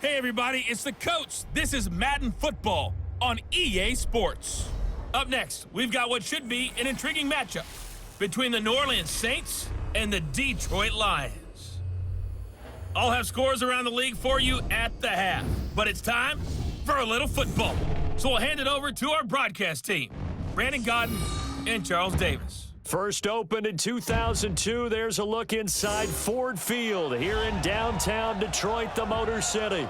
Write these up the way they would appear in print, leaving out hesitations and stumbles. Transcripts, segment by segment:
Hey everybody, it's the coach. This is Madden Football on EA Sports. Up next, we've got what should be an intriguing matchup between the New Orleans Saints and the Detroit Lions. I'll have scores around the league for you at the half, but it's time for a little football. So we'll hand it over to our broadcast team, Brandon Gaudin and Charles Davis. First opened in 2002, there's a look inside Ford Field here in downtown Detroit, the Motor City.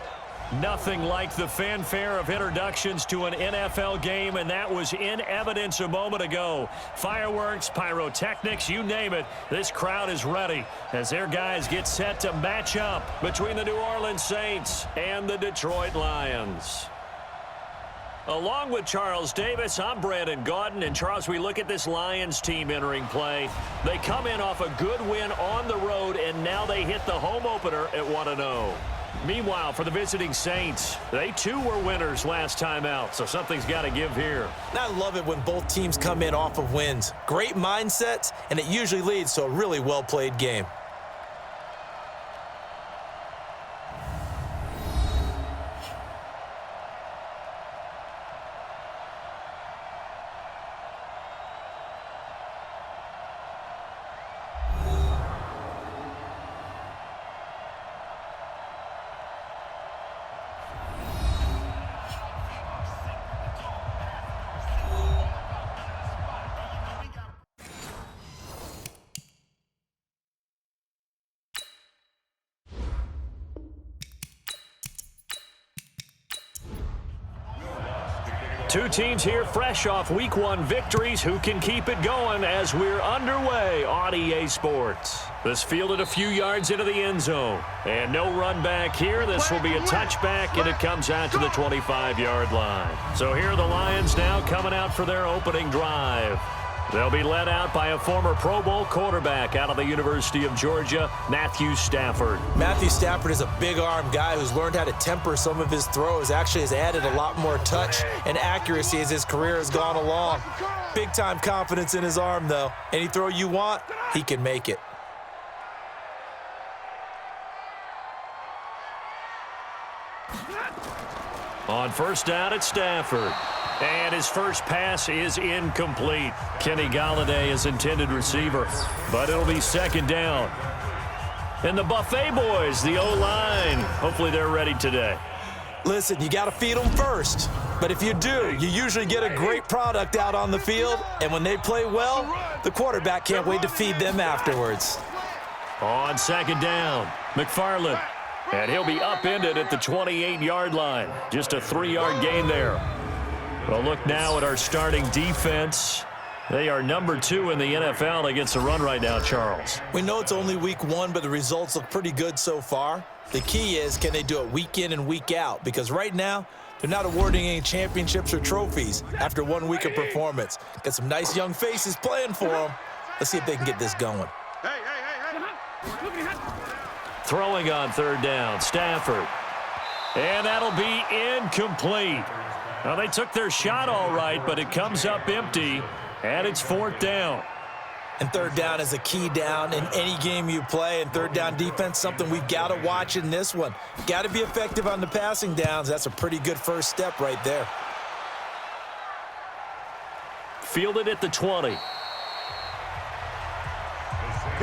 Nothing like the fanfare of introductions to an NFL game, and that was in evidence a moment ago. Fireworks, pyrotechnics, you name it, this crowd is ready as their guys get set to match up between the New Orleans Saints and the Detroit Lions. Along with Charles Davis, I'm Brandon Gaudin. And Charles, we look at this Lions team entering play. They come in off a good win on the road, and now they hit the home opener at 1-0. Meanwhile, for the visiting Saints, they too were winners last time out, so something's got to give here. And I love it when both teams come in off of wins. Great mindsets, and it usually leads to a really well-played game. Two teams here fresh off Week 1 victories. Who can keep it going as we're underway on EA Sports? This fielded a few yards into the end zone. And no run back here. This will be a touchback, and it comes out to the 25-yard line. So here are the Lions now coming out for their opening drive. They'll be led out by a former Pro Bowl quarterback out of the University of Georgia, Matthew Stafford. Matthew Stafford is a big-arm guy who's learned how to temper some of his throws. Actually has added a lot more touch and accuracy as his career has gone along. Big-time confidence in his arm, though. Any throw you want, he can make it. On first down, it's Stafford. And his first pass is incomplete. Kenny Golladay is intended receiver, but it'll be second down. And the Buffet boys, the O-line, hopefully they're ready today. Listen, you got to feed them first. But if you do, you usually get a great product out on the field. And when they play well, the quarterback can't wait to feed them afterwards. On second down, McFarland. And he'll be upended at the 28-yard line. Just a 3-yard gain there. Well, look now at our starting defense. They are number 2 in the NFL against the run right now, Charles. We know it's only week 1, but the results look pretty good so far. The key is, can they do it week in and week out? Because right now, they're not awarding any championships or trophies after 1 week of performance. Got some nice young faces playing for them. Let's see if they can get this going. Throwing on third down, Stafford. And that'll be incomplete. Now, they took their shot all right, but it comes up empty, and it's fourth down. And third down is a key down in any game you play, and third down defense, something we've got to watch in this one. Got to be effective on the passing downs. That's a pretty good first step right there. Fielded at the 20. Here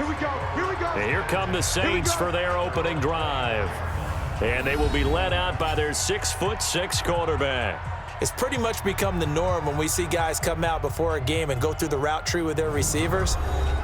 we go. Here we go. And here come the Saints for their opening drive. And they will be led out by their 6'6" quarterback. It's pretty much become the norm when we see guys come out before a game and go through the route tree with their receivers.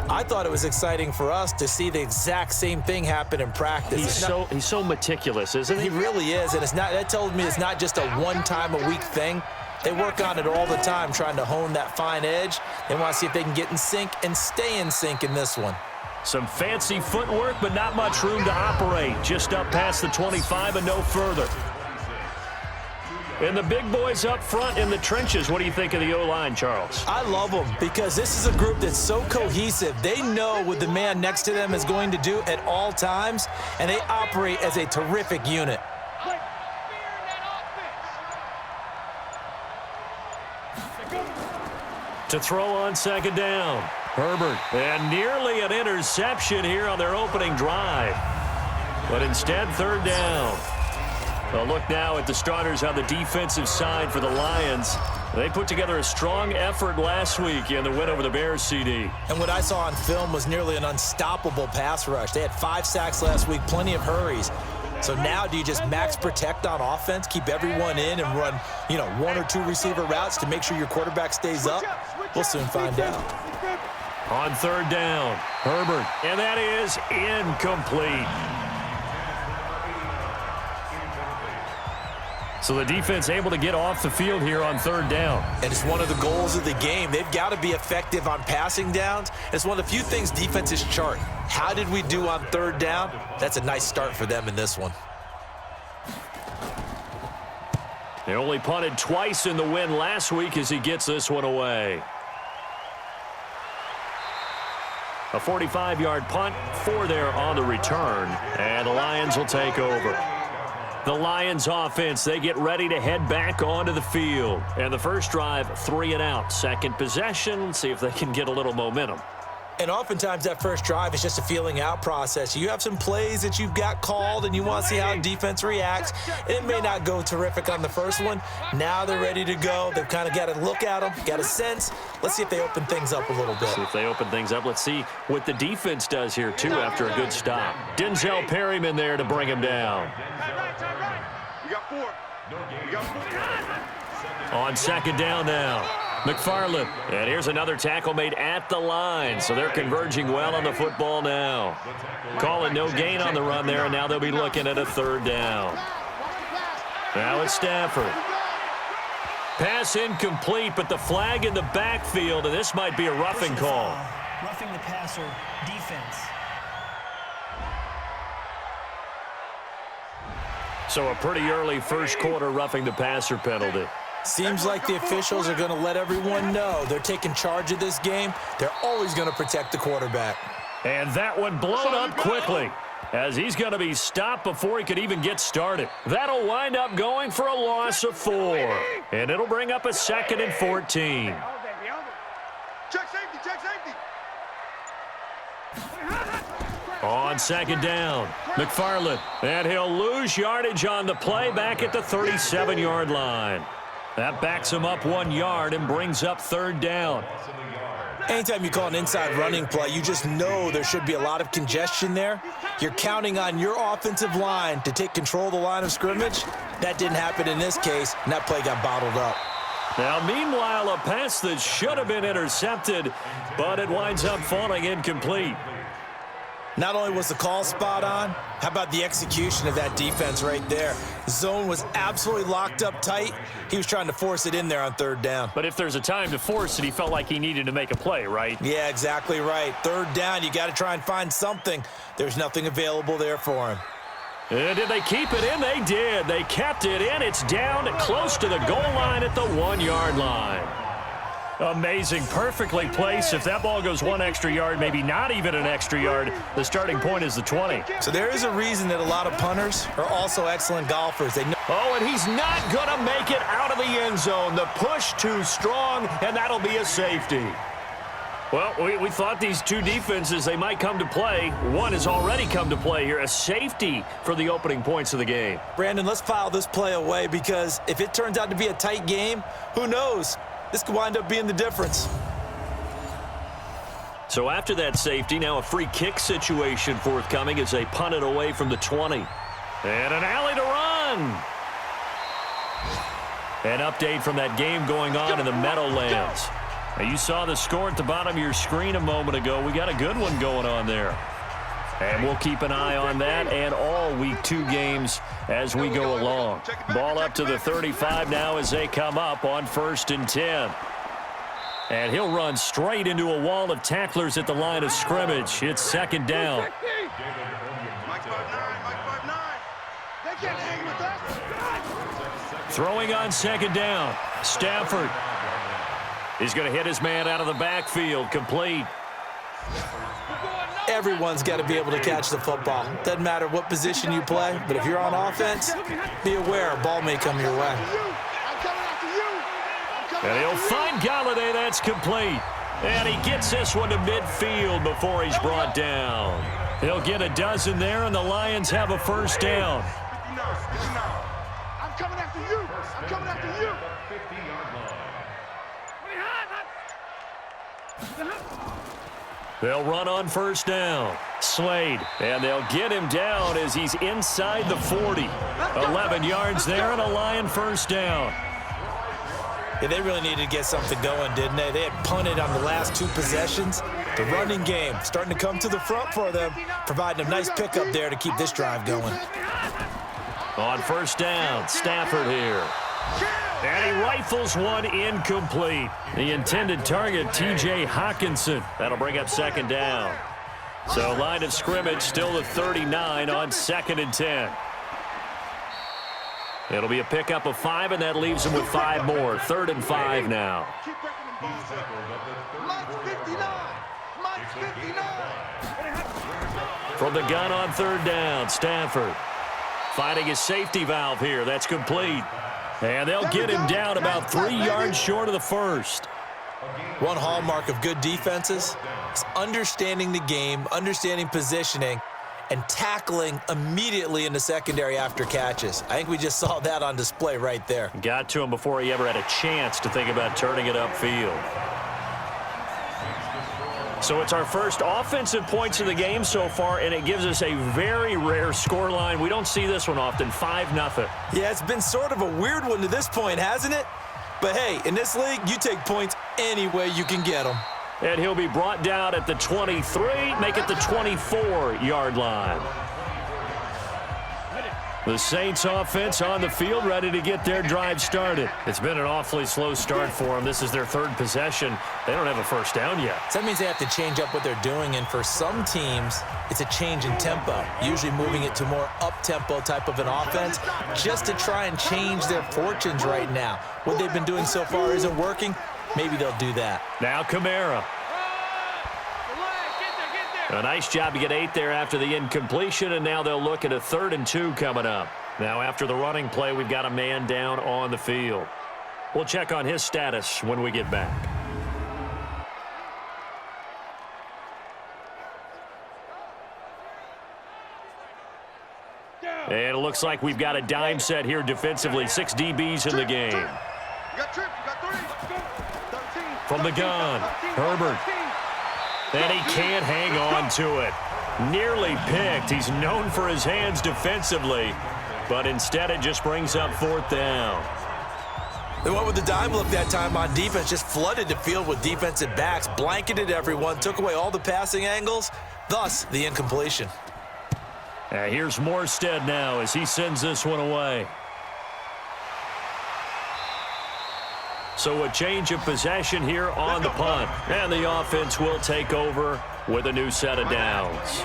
I thought it was exciting for us to see the exact same thing happen in practice. He's so meticulous, isn't he? He really is, and that tells me it's not just a one-time-a-week thing. They work on it all the time, trying to hone that fine edge. They want to see if they can get in sync and stay in sync in this one. Some fancy footwork, but not much room to operate. Just up past the 25 and no further. And the big boys up front in the trenches. What do you think of the O-line, Charles? I love them because this is a group that's so cohesive. They know what the man next to them is going to do at all times, and they operate as a terrific unit. To throw on second down, Herbert. And nearly an interception here on their opening drive. But instead, third down. A look now at the starters on the defensive side for the Lions. They put together a strong effort last week in the win over the Bears, CD. And what I saw on film was nearly an unstoppable pass rush. They had 5 sacks last week, plenty of hurries. So now do you just max protect on offense, keep everyone in and run, 1 or 2 receiver routes to make sure your quarterback stays up? We'll soon find out. On third down, Herbert, and that is incomplete. So the defense able to get off the field here on third down. And it's one of the goals of the game. They've got to be effective on passing downs. It's one of the few things defenses chart. How did we do on third down? That's a nice start for them in this one. They only punted twice in the win last week as he gets this one away. A 45-yard punt, 4 there on the return, and the Lions will take over. The Lions offense, they get ready to head back onto the field. And the first drive, 3 and out. Second possession, see if they can get a little momentum. And oftentimes that first drive is just a feeling out process. You have some plays that you've got called and you want to see how defense reacts. It may not go terrific on the first one. Now they're ready to go. They've kind of got to look at them, got a sense. Let's see if they open things up a little bit. See if they open things up. Let's see what the defense does here, too, after a good stop. Denzel Perryman there to bring him down. You got 4. You got 4. On second down now, McFarland. And here's another tackle made at the line. So they're converging well on the football now. Calling no gain on the run there, and now they'll be looking at a third down. Now it's Stafford. Pass incomplete, but the flag in the backfield, and this might be a roughing call. Roughing the passer defense. So a pretty early first quarter roughing the passer penalty. Seems like the officials are going to let everyone know they're taking charge of this game. They're always going to protect the quarterback. And that one blown up quickly as he's going to be stopped before he could even get started. That'll wind up going for a loss of 4. And it'll bring up a 2nd and 14. Check safety, check safety. On second down, McFarland. And he'll lose yardage on the play back at the 37-yard line. That backs him up 1 yard and brings up third down. Anytime you call an inside running play, you just know there should be a lot of congestion there. You're counting on your offensive line to take control of the line of scrimmage. That didn't happen in this case, and that play got bottled up. Now, meanwhile, a pass that should have been intercepted, but it winds up falling incomplete. Not only was the call spot on, how about the execution of that defense right there? Zone was absolutely locked up tight. He was trying to force it in there on third down. But if there's a time to force it, he felt like he needed to make a play, right? Yeah, exactly right. Third down, you got to try and find something. There's nothing available there for him. And did they keep it in? They did. They kept it in. It's down close to the goal line at the 1 yard line. Amazing, perfectly placed. If that ball goes 1 extra yard, maybe not even an extra yard, the starting point is the 20. So there is a reason that a lot of punters are also excellent golfers. They know. Oh, and he's not going to make it out of the end zone. The push too strong, and that'll be a safety. Well, we thought these two defenses, they might come to play. One has already come to play here, a safety for the opening points of the game. Brandon, let's file this play away because if it turns out to be a tight game, who knows? This could wind up being the difference. So after that safety, now a free kick situation forthcoming as they punt it away from the 20. And an alley to run. An update from that game going on in the Meadowlands. Now you saw the score at the bottom of your screen a moment ago. We got a good one going on there. And we'll keep an eye on that and all Week 2 games as we go along. Ball up to the 35 now as they come up on 1st and 10. And he'll run straight into a wall of tacklers at the line of scrimmage. It's 2nd down. Mike 5'9", Mike 5'9". They can't hang with us. Throwing on 2nd down. Stafford. He's going to hit his man out of the backfield. Complete. Everyone's got to be able to catch the football. Doesn't matter what position you play, but if you're on offense, be aware a ball may come your way. And he'll find Golladay. That's complete. And he gets this one to midfield before he's brought down. He'll get a dozen there, and the Lions have a 1st down. coming after you. I'm coming after you. They'll run on first down. Slade, and they'll get him down as he's inside the 40. 11 yards there and a Lion first down. Yeah, they really needed to get something going, didn't they? They had punted on the last 2 possessions. The running game starting to come to the front for them, providing a nice pickup there to keep this drive going. On first down, Stafford here. And he rifles one incomplete. The intended target, T.J. Hockenson. That'll bring up second down. So line of scrimmage still the 39 on 2nd and 10. It'll be a pickup of 5, and that leaves them with 5 more. 3rd and 5 now. From the gun on 3rd down, Stafford finding his safety valve here. That's complete. And they'll get him down about 3 yards short of the first. One hallmark of good defenses is understanding the game, understanding positioning, and tackling immediately in the secondary after catches. I think we just saw that on display right there. Got to him before he ever had a chance to think about turning it upfield. So it's our first offensive points of the game so far, and it gives us a very rare scoreline. We don't see this one often, 5-0. Yeah, it's been sort of a weird one to this point, hasn't it? But hey, in this league, you take points any way you can get them. And he'll be brought down at the 23, make it the 24-yard line. The Saints offense on the field, ready to get their drive started. It's been an awfully slow start for them. This is their 3rd possession. They don't have a first down yet. So that means they have to change up what they're doing, and for some teams, it's a change in tempo, usually moving it to more up-tempo type of an offense, just to try and change their fortunes right now. What they've been doing so far isn't working. Maybe they'll do that. Now Kamara. A nice job to get 8 there after the incompletion, and now they'll look at a 3rd and 2 coming up. Now after the running play, we've got a man down on the field. We'll check on his status when we get back. And it looks like we've got a dime set here defensively. 6 DBs in the game. From the gun, Herbert. And he can't hang on to it. Nearly picked. He's known for his hands defensively, but instead it just brings up 4th down. They went with the dime look that time on defense, just flooded the field with defensive backs, blanketed everyone, took away all the passing angles, thus the incompletion. Here's Morstead now as he sends this one away. So a change of possession here on the punt. And the offense will take over with a new set of downs.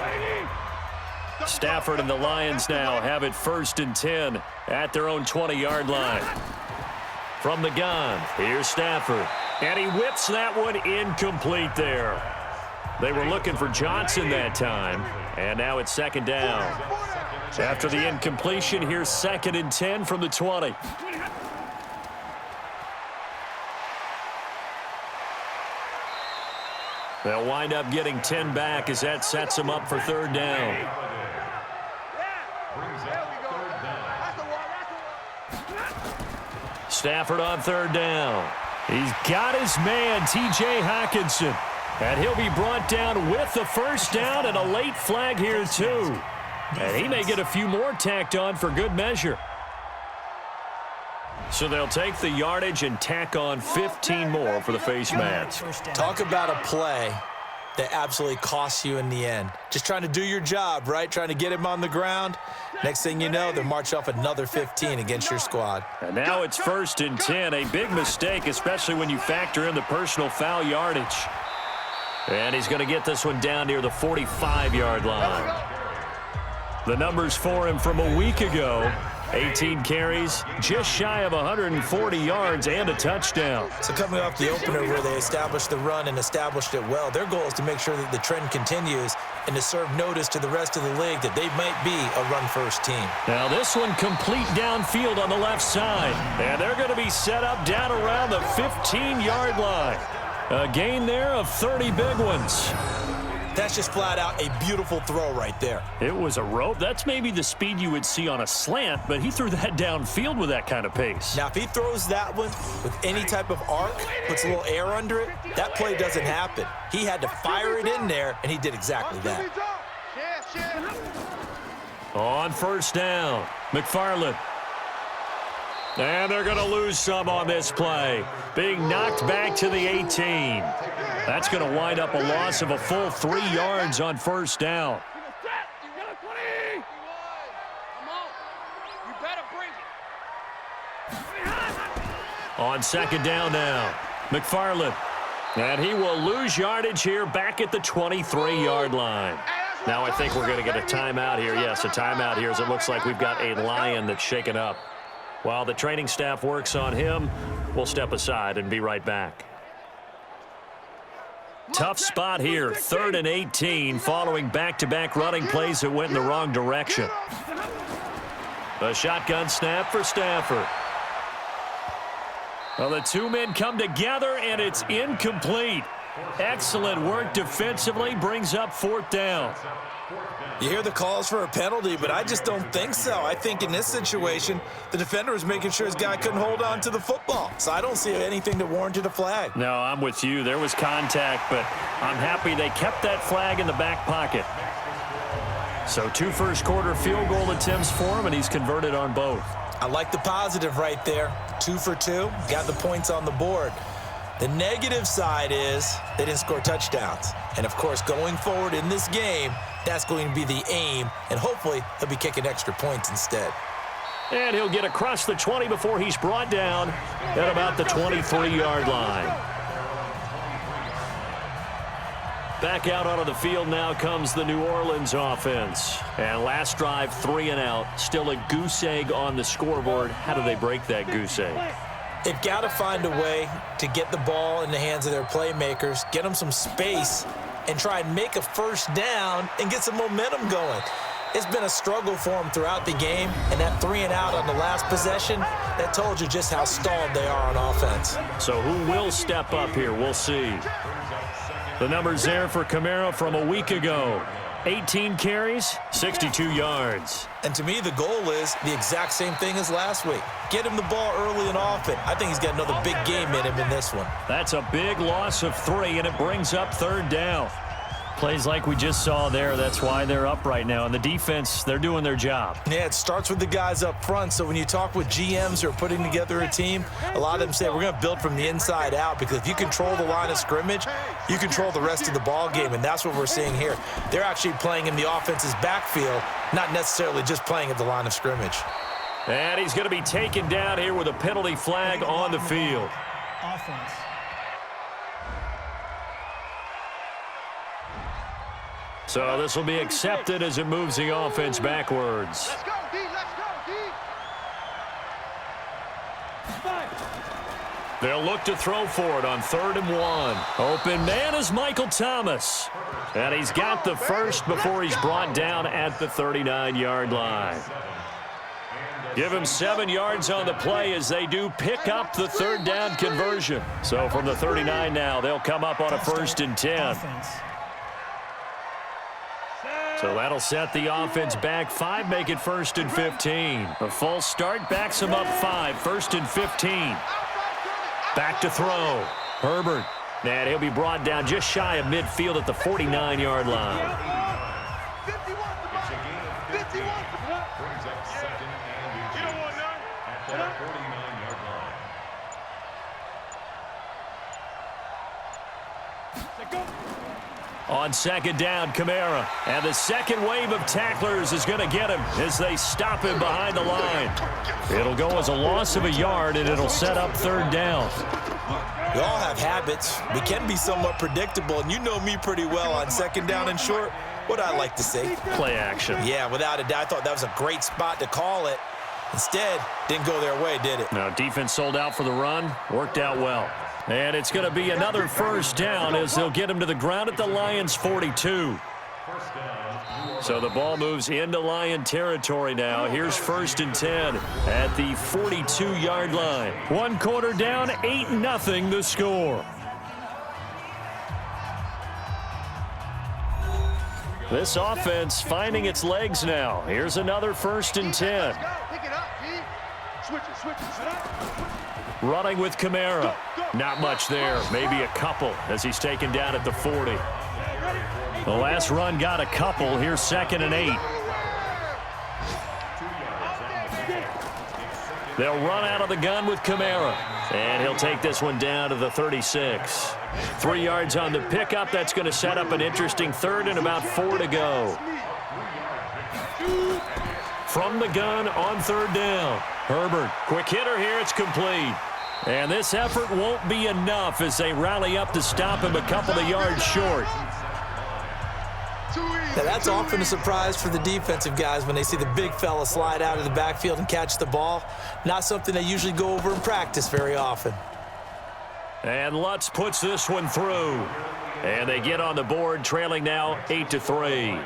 Stafford and the Lions now have it 1st and 10 at their own 20-yard line. From the gun, here's Stafford. And he whips that one incomplete there. They were looking for Johnson that time. And now it's 2nd down. After the incompletion, here's 2nd and 10 from the 20. They'll wind up getting 10 back as that sets them up for 3rd down. Stafford on 3rd down. He's got his man, T.J. Hockenson. And he'll be brought down with the first down and a late flag here, too. And he may get a few more tacked on for good measure. So they'll take the yardage and tack on 15 more for the face mask. Talk about a play that absolutely costs you in the end. Just trying to do your job, right? Trying to get him on the ground. Next thing you know, they'll march off another 15 against your squad. And now it's 1st and 10. A big mistake, especially when you factor in the personal foul yardage. And he's going to get this one down near the 45-yard line. The numbers for him from a week ago. 18 carries, just shy of 140 yards and a touchdown. So coming off the opener where they established the run and established it well, their goal is to make sure that the trend continues and to serve notice to the rest of the league that they might be a run-first team. Now this one complete downfield on the left side. And they're going to be set up down around the 15-yard line. A gain there of 30 big ones. That's just flat out a beautiful throw right there. It was a rope. That's maybe the speed you would see on a slant, but he threw that downfield with that kind of pace. Now, if he throws that one with any type of arc, puts a little air under it, that play doesn't happen. He had to fire it in there, and he did exactly that. On first down, McFarland. And they're going to lose some on this play. Being knocked back to the 18. That's going to wind up a loss of a full 3 yards on first down. On second down now, McFarland. And he will lose yardage here back at the 23-yard line. Now I think we're going to get a timeout here. Yes, a timeout here as it looks like we've got a Lion that's shaken up. While the training staff works on him, we'll step aside and be right back. Tough spot here, 3rd and 18, following back-to-back running plays that went in the wrong direction. A shotgun snap for Stafford. Well, the two men come together, and it's incomplete. Excellent work defensively, brings up 4th down. You hear the calls for a penalty, but I just don't think so. I think in this situation, the defender was making sure his guy couldn't hold on to the football. So I don't see anything that warranted a flag. No, I'm with you. There was contact, but I'm happy they kept that flag in the back pocket. So 2 first-quarter field goal attempts for him, and he's converted on both. I like the positive right there. 2 for 2, got the points on the board. The negative side is they didn't score touchdowns. And, of course, going forward in this game, that's going to be the aim, and hopefully he'll be kicking extra points instead. And he'll get across the 20 before he's brought down at about the 23-yard line. Back out onto the field now comes the New Orleans offense. And last drive, 3 and out. Still a goose egg on the scoreboard. How do they break that goose egg? They've got to find a way to get the ball in the hands of their playmakers, get them some space, and try and make a first down and get some momentum going. It's been a struggle for them throughout the game, and that 3 and out on the last possession, that told you just how stalled they are on offense. So who will step up here? We'll see. The numbers there for Kamara from a week ago. 18 carries, 62 yards. And to me, the goal is the exact same thing as last week. Get him the ball early and often. I think he's got another big game in him in this one. That's a big loss of 3, and it brings up 3rd down. Plays like we just saw there, that's why they're up right now. And the defense, they're doing their job. Yeah, it starts with the guys up front. So when you talk with GMs who are putting together a team, a lot of them say we're going to build from the inside out, because if you control the line of scrimmage, you control the rest of the ball game, and that's what we're seeing here. They're actually playing in the offense's backfield, not necessarily just playing at the line of scrimmage. And he's going to be taken down here with a penalty flag on the field. Offense. So this will be accepted as it moves the offense backwards. Let's go, D. Let's go, D. They'll look to throw for it on 3rd and 1. Open man is Michael Thomas. And he's got the first before he's brought down at the 39-yard line. Give him 7 yards on the play as they do pick up the 3rd down conversion. So from the 39 now, they'll come up on a 1st and 10. Offense. So that'll set the offense back 5, make it 1st and 15. A false start backs him up 5, 1st and 15. Back to throw. Herbert. And he'll be brought down just shy of midfield at the 49-yard line. 51. Brings up 2nd and 8. At the 49-yard line. On 2nd down, Kamara. And the second wave of tacklers is going to get him as they stop him behind the line. It'll go as a loss of a yard, and it'll set up 3rd down. We all have habits. We can be somewhat predictable, and you know me pretty well on 2nd down and short. What I like to say? Play action. Yeah, without a doubt. I thought that was a great spot to call it. Instead, didn't go their way, did it? Now, defense sold out for the run. Worked out well. And it's going to be another 1st down as they'll get him to the ground at the Lions' 42. So the ball moves into Lion territory now. Here's 1st and 10 at the 42-yard line. 1 quarter down, 8-0 the score. This offense finding its legs now. Here's another 1st and 10. Pick it up, G. Switch it. Running with Kamara. Not much there. Maybe a couple as he's taken down at the 40. The last run got a couple. Here's 2nd and 8. They'll run out of the gun with Kamara. And he'll take this one down to the 36. 3 yards on the pickup. That's going to set up an interesting 3rd and about 4 to go. From the gun on 3rd down. Herbert, quick hitter here. It's complete. And this effort won't be enough as they rally up to stop him a couple of yards short. Now, that's often a surprise for the defensive guys when they see the big fella slide out of the backfield and catch the ball. Not something they usually go over in practice very often. And Lutz puts this one through. And they get on the board, trailing now 8-3.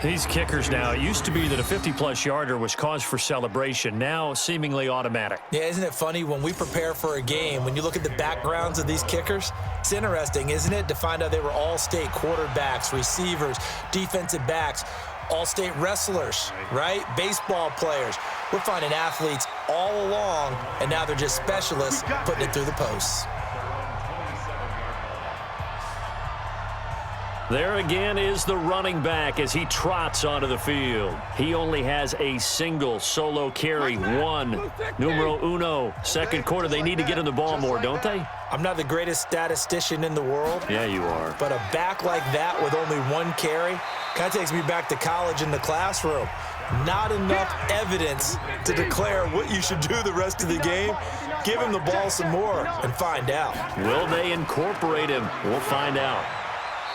These kickers now, it used to be that a 50-plus yarder was cause for celebration. Now, seemingly automatic. Yeah, isn't it funny when we prepare for a game, when you look at the backgrounds of these kickers, it's interesting, isn't it, to find out they were all-state quarterbacks, receivers, defensive backs, all-state wrestlers, right? Baseball players. We're finding athletes all along, and now they're just specialists putting it through the posts. There again is the running back as he trots onto the field. He only has a single solo carry, 1. Numero uno. 2nd quarter, they need to get him the ball more, don't they? I'm not the greatest statistician in the world. Yeah, you are. But a back like that with only 1 carry kind of takes me back to college in the classroom. Not enough evidence to declare what you should do the rest of the game. Give him the ball some more and find out. Will they incorporate him? We'll find out.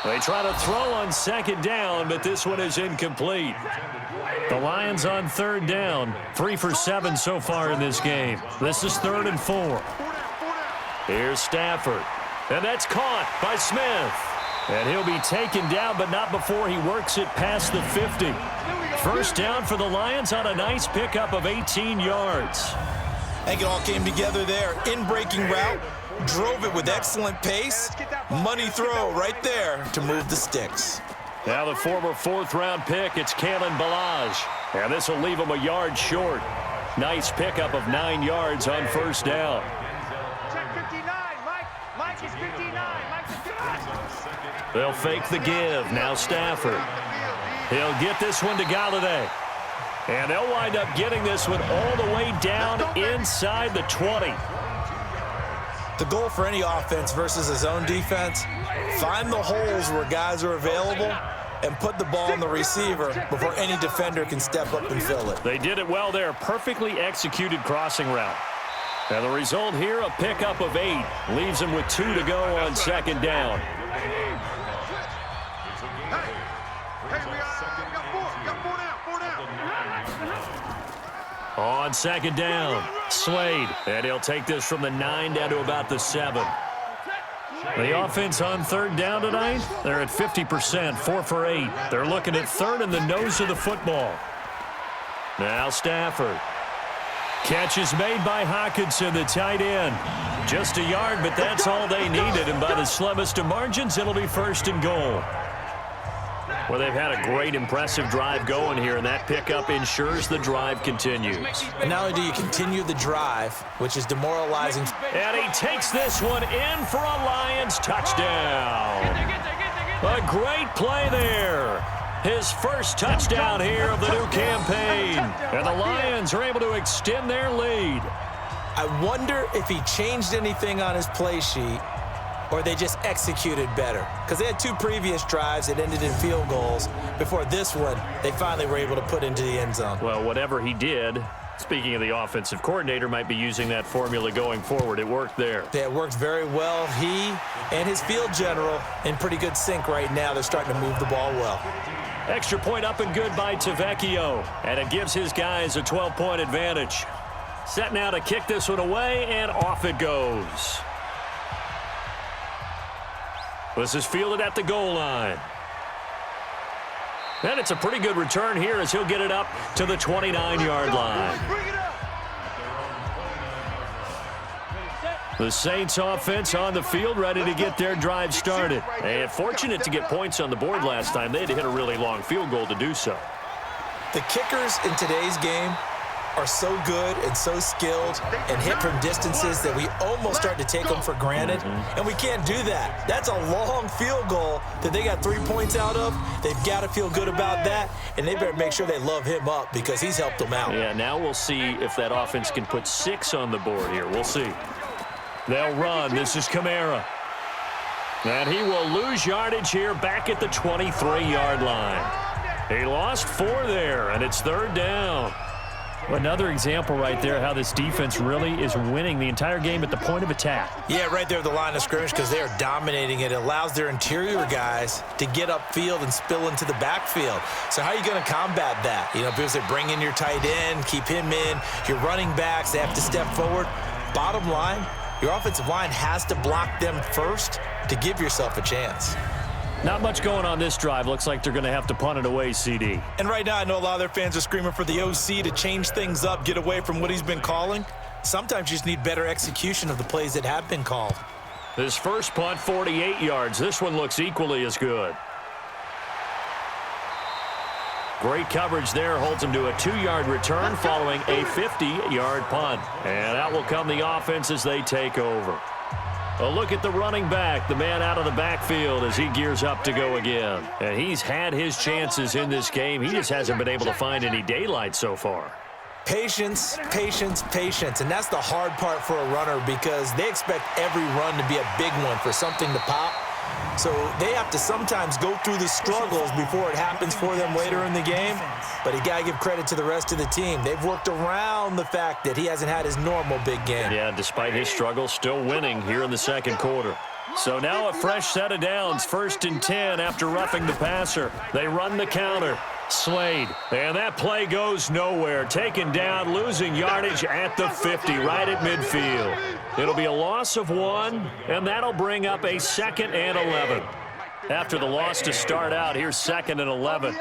They try to throw on 2nd down, but this one is incomplete. The Lions on 3rd down, 3 for 7 so far in this game. This is 3rd and 4. Here's Stafford, and that's caught by Smith. And he'll be taken down, but not before he works it past the 50. 1st down for the Lions on a nice pickup of 18 yards. I think it all came together there. In-breaking route, drove it with excellent pace. Money throw right there to move the sticks. Now the former 4th-round pick, it's Kalen Ballage. And this will leave him a yard short. Nice pickup of 9 yards on 1st down. Check 59, Mike. Mike is 59. Mike's 59. They'll fake the give. Now Stafford. He'll get this one to Galladay. And they'll wind up getting this one all the way down inside the 20. The goal for any offense versus his own defense, find the holes where guys are available and put the ball on the receiver before any defender can step up and fill it. They did it well there. Perfectly executed crossing route. And the result here, a pickup of 8. Leaves him with 2 to go on 2nd down. On 2nd down, Slade. And he'll take this from the 9 down to about the 7. The offense on 3rd down tonight, they're at 50%, 4 for 8. They're looking at 3rd in the nose of the football. Now Stafford. Catch is made by Hockenson, the tight end. Just a yard, but that's all they needed. And by the slimmest of margins, it'll be 1st and goal. Well, they've had a great, impressive drive going here, and that pickup ensures the drive continues. And not only do you continue the drive, which is demoralizing. And he takes this one in for a Lions touchdown. A great play there. His first touchdown here of the new campaign. And the Lions are able to extend their lead. I wonder if he changed anything on his play sheet or they just executed better. Because they had 2 previous drives that ended in field goals. Before this one, they finally were able to put into the end zone. Well, whatever he did, speaking of the offensive coordinator, might be using that formula going forward. It worked there. Yeah, it worked very well. He and his field general in pretty good sync right now. They're starting to move the ball well. Extra point up and good by Tavecchio. And it gives his guys a 12-point advantage. Set now to kick this one away, and off it goes. This is fielded at the goal line. And it's a pretty good return here as he'll get it up to the 29-yard line. The Saints offense on the field, ready to get their drive started. And fortunate to get points on the board last time. They had to hit a really long field goal to do so. The kickers in today's game are so good and so skilled and hit from distances that we almost start to take them for granted, and we can't do that. That's a long field goal that they got 3 points out of. They've got to feel good about that, and they better make sure they love him up because he's helped them out. Yeah, now we'll see if that offense can put 6 on the board here. We'll see. They'll run. This is Kamara. And he will lose yardage here back at the 23-yard line. He lost 4 there, and it's 3rd down. Another example right there how this defense really is winning the entire game at the point of attack. Yeah, right there at the line of scrimmage because they are dominating it. It allows their interior guys to get upfield and spill into the backfield. So how are you going to combat that? You know, because they bring in your tight end, keep him in. Your running backs, they have to step forward. Bottom line, your offensive line has to block them first to give yourself a chance. Not much going on this drive. Looks like they're going to have to punt it away, CD. And right now, I know a lot of their fans are screaming for the OC to change things up, get away from what he's been calling. Sometimes you just need better execution of the plays that have been called. This first punt, 48 yards. This one looks equally as good. Great coverage there. Holds him to a 2-yard return following a 50-yard punt. And out will come the offense as they take over. A look at the running back, the man out of the backfield as he gears up to go again. And he's had his chances in this game. He just hasn't been able to find any daylight so far. Patience, patience, patience. And that's the hard part for a runner because they expect every run to be a big one for something to pop. So they have to sometimes go through the struggles before it happens for them later in the game. But you got to give credit to the rest of the team. They've worked around the fact that he hasn't had his normal big game. Yeah, despite his struggles, still winning here in the second quarter. So now a fresh set of downs, 1st and 10 after roughing the passer. They run the counter. Slade, and that play goes nowhere. Taken down, losing yardage at the 50, right at midfield. It'll be a loss of 1, and that'll bring up a 2nd and 11. After the loss to start out, here's 2nd and 11.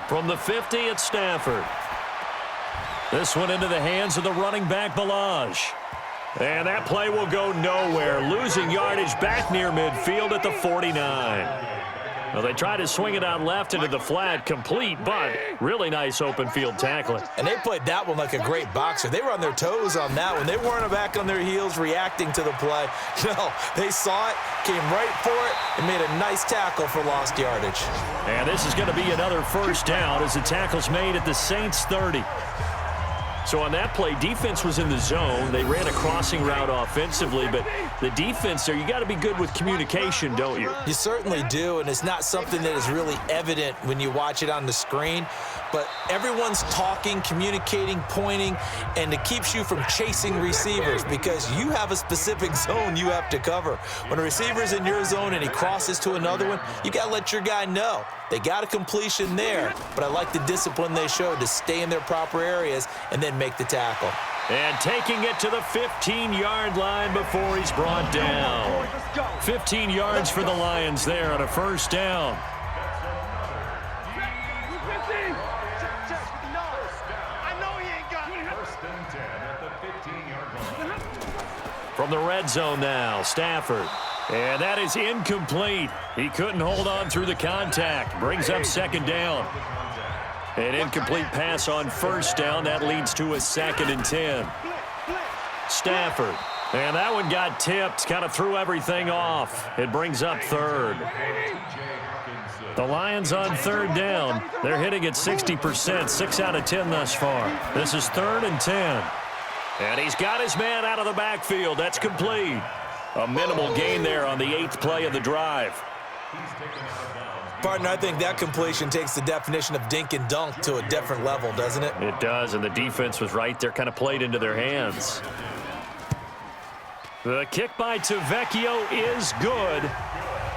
From the 50 at Stafford. This one into the hands of the running back, Ballage. And that play will go nowhere. Losing yardage back near midfield at the 49. Well, they try to swing it out left into the flat, complete, but really nice open field tackling. And they played that one like a great boxer. They were on their toes on that one. They weren't back on their heels reacting to the play. No, they saw it, came right for it, and made a nice tackle for lost yardage. And this is going to be another 1st down as the tackle's made at the Saints 30. So on that play, defense was in the zone. They ran a crossing route offensively, but the defense there, you got to be good with communication, don't you? You certainly do, and it's not something that is really evident when you watch it on the screen. But everyone's talking, communicating, pointing, and it keeps you from chasing receivers because you have a specific zone you have to cover. When a receiver's in your zone and he crosses to another one, you got to let your guy know. They got a completion there, but I like the discipline they showed to stay in their proper areas and then make the tackle. And taking it to the 15-yard line before he's brought down. 15 yards for the Lions there on a 1st down. From the red zone now, Stafford. And that is incomplete. He couldn't hold on through the contact. Brings up 2nd down. An incomplete pass on 1st down. That leads to a 2nd and 10. Stafford. And that one got tipped. Kind of threw everything off. It brings up 3rd. The Lions on 3rd down. They're hitting at 60%. 6 out of 10 thus far. This is 3rd and 10. And he's got his man out of the backfield. That's complete. A minimal gain there on the 8th play of the drive. Partner, I think that completion takes the definition of dink and dunk to a different level, doesn't it? It does, and the defense was right there, kind of played into their hands. The kick by Tavecchio is good,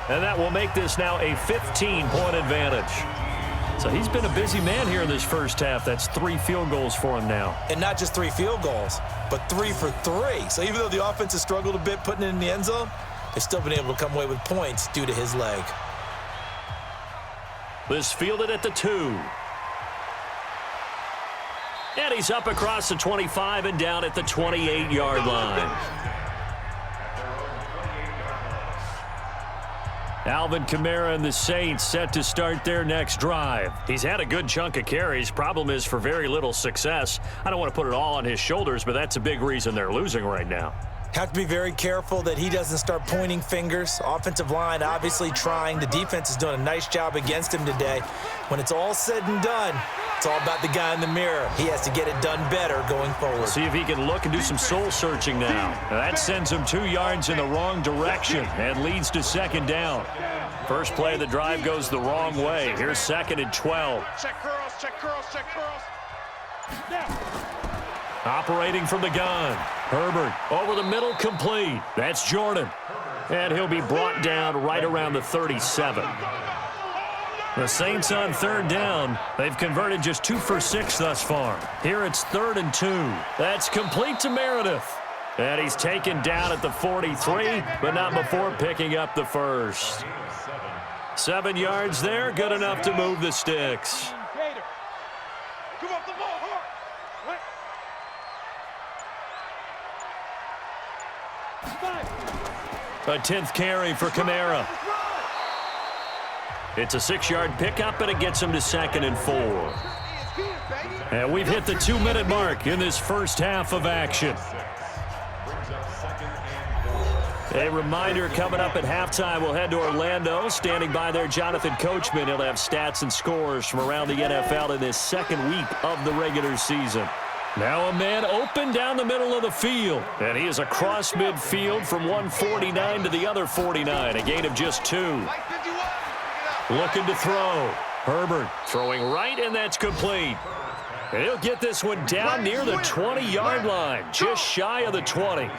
and that will make this now a 15-point advantage. So he's been a busy man here in this first half. That's 3 field goals for him now. And not just 3 field goals, but 3 for 3. So even though the offense has struggled a bit putting it in the end zone, they've still been able to come away with points due to his leg. This fielded at the 2. And he's up across the 25 and down at the 28-yard line. Alvin Kamara and the Saints set to start their next drive. He's had a good chunk of carries. Problem is for very little success. I don't want to put it all on his shoulders, but that's a big reason they're losing right now. Have to be very careful that he doesn't start pointing fingers. Offensive line obviously trying. The defense is doing a nice job against him today. When it's all said and done, it's all about the guy in the mirror. He has to get it done better going forward. See if he can look and do some soul searching now. That sends him 2 yards in the wrong direction and leads to second down. First play of the drive goes the wrong way. Here's 2nd and 12. Check curls, check curls, check curls. Operating from the gun. Herbert over the middle, complete. That's Jordan. And he'll be brought down right around the 37. The Saints on 3rd down. They've converted just 2 for 6 thus far. Here it's 3rd and 2. That's complete to Meredith. And he's taken down at the 43, but not before picking up the first. 7 yards there, good enough to move the sticks. Come off the ball, hard. A 10th carry for Kamara. It's a 6-yard pickup, and it gets him to 2nd and 4. And we've hit the 2-minute mark in this first half of action. A reminder coming up at halftime, we'll head to Orlando. Standing by there, Jonathan Coachman. He'll have stats and scores from around the NFL in this second week of the regular season. Now a man open down the middle of the field. And he is across midfield from one 49 to the other 49. A gain of just 2. Looking to throw. Herbert throwing right, and that's complete. And he'll get this one down near the 20-yard line, just shy of the 20.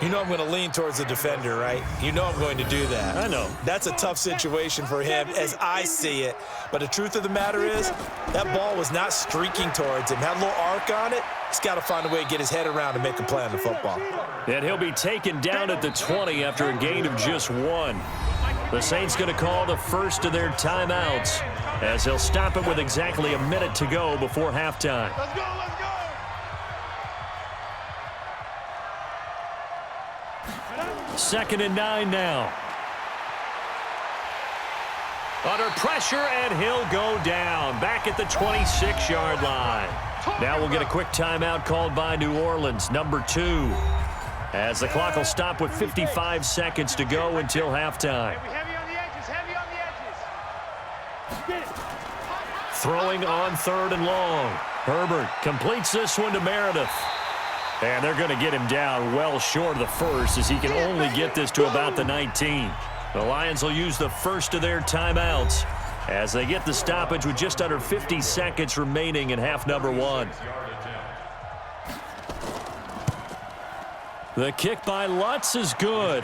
You know I'm going to lean towards the defender, right? You know I'm going to do that. I know. That's a tough situation for him as I see it. But the truth of the matter is, that ball was not streaking towards him. Had a little arc on it. He's got to find a way to get his head around and make a play on the football. And he'll be taken down at the 20 after a gain of just 1. The Saints going to call the first of their timeouts as they'll stop it with exactly a minute to go before halftime. Let's go, let's go. 2nd and 9 now. Under pressure, and he'll go down back at the 26-yard line. Now we'll get a quick timeout called by New Orleans, number 2, as the clock will stop with 55 seconds to go until halftime. Heavy on the edges, heavy on the edges. Throwing on 3rd and long. Herbert completes this one to Meredith. And they're going to get him down well short of the first as he can only get this to about the 19. The Lions will use the first of their timeouts as they get the stoppage with just under 50 seconds remaining in half number 1. The kick by Lutz is good.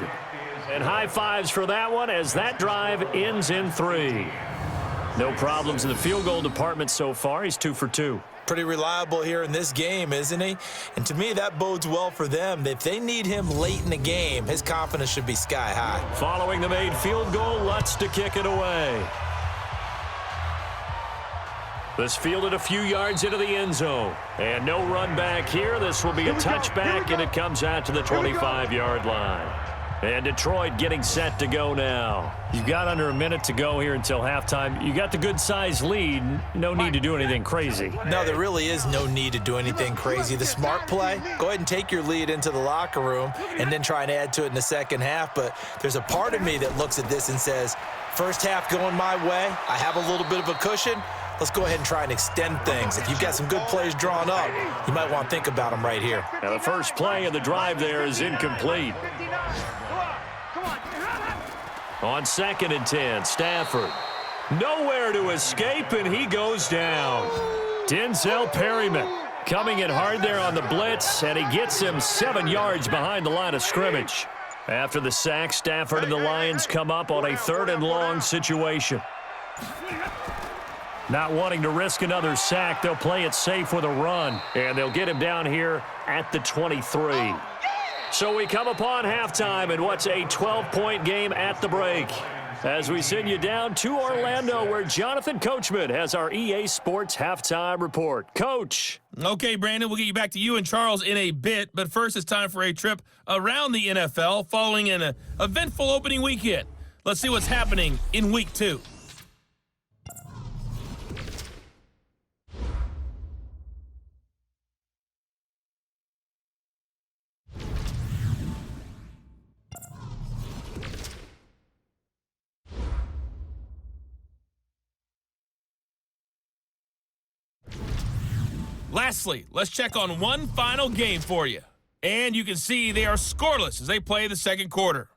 And high fives for that one as that drive ends in 3. No problems in the field goal department so far. He's 2 for 2. Pretty reliable here in this game, isn't he? And to me, that bodes well for them. If they need him late in the game, his confidence should be sky high. Following the made field goal, Lutz to kick it away. This fielded a few yards into the end zone. And no run back here. This will be a touchback, and it comes out to the 25-yard line. And Detroit getting set to go now. You've got under a minute to go here until halftime. You got the good-sized lead. No need to do anything crazy. No, there really is no need to do anything crazy. The smart play, go ahead and take your lead into the locker room and then try and add to it in the second half. But there's a part of me that looks at this and says, first half going my way, I have a little bit of a cushion. Let's go ahead and try and extend things. If you've got some good plays drawn up, you might want to think about them right here. Now the first play of the drive there is incomplete. On 2nd and 10, Stafford. Nowhere to escape, and he goes down. Denzel Perryman coming in hard there on the blitz, and he gets him 7 yards behind the line of scrimmage. After the sack, Stafford and the Lions come up on a 3rd and long situation. Not wanting to risk another sack, they'll play it safe with a run, and they'll get him down here at the 23. So we come upon halftime in what's a 12-point game at the break. As we send you down to Orlando, where Jonathan Coachman has our EA Sports Halftime Report. Coach. Okay, Brandon, we'll get you back to you and Charles in a bit, but first it's time for a trip around the NFL following an eventful opening weekend. Let's see what's happening in Week 2. Lastly, let's check on one final game for you. And you can see they are scoreless as they play the second quarter.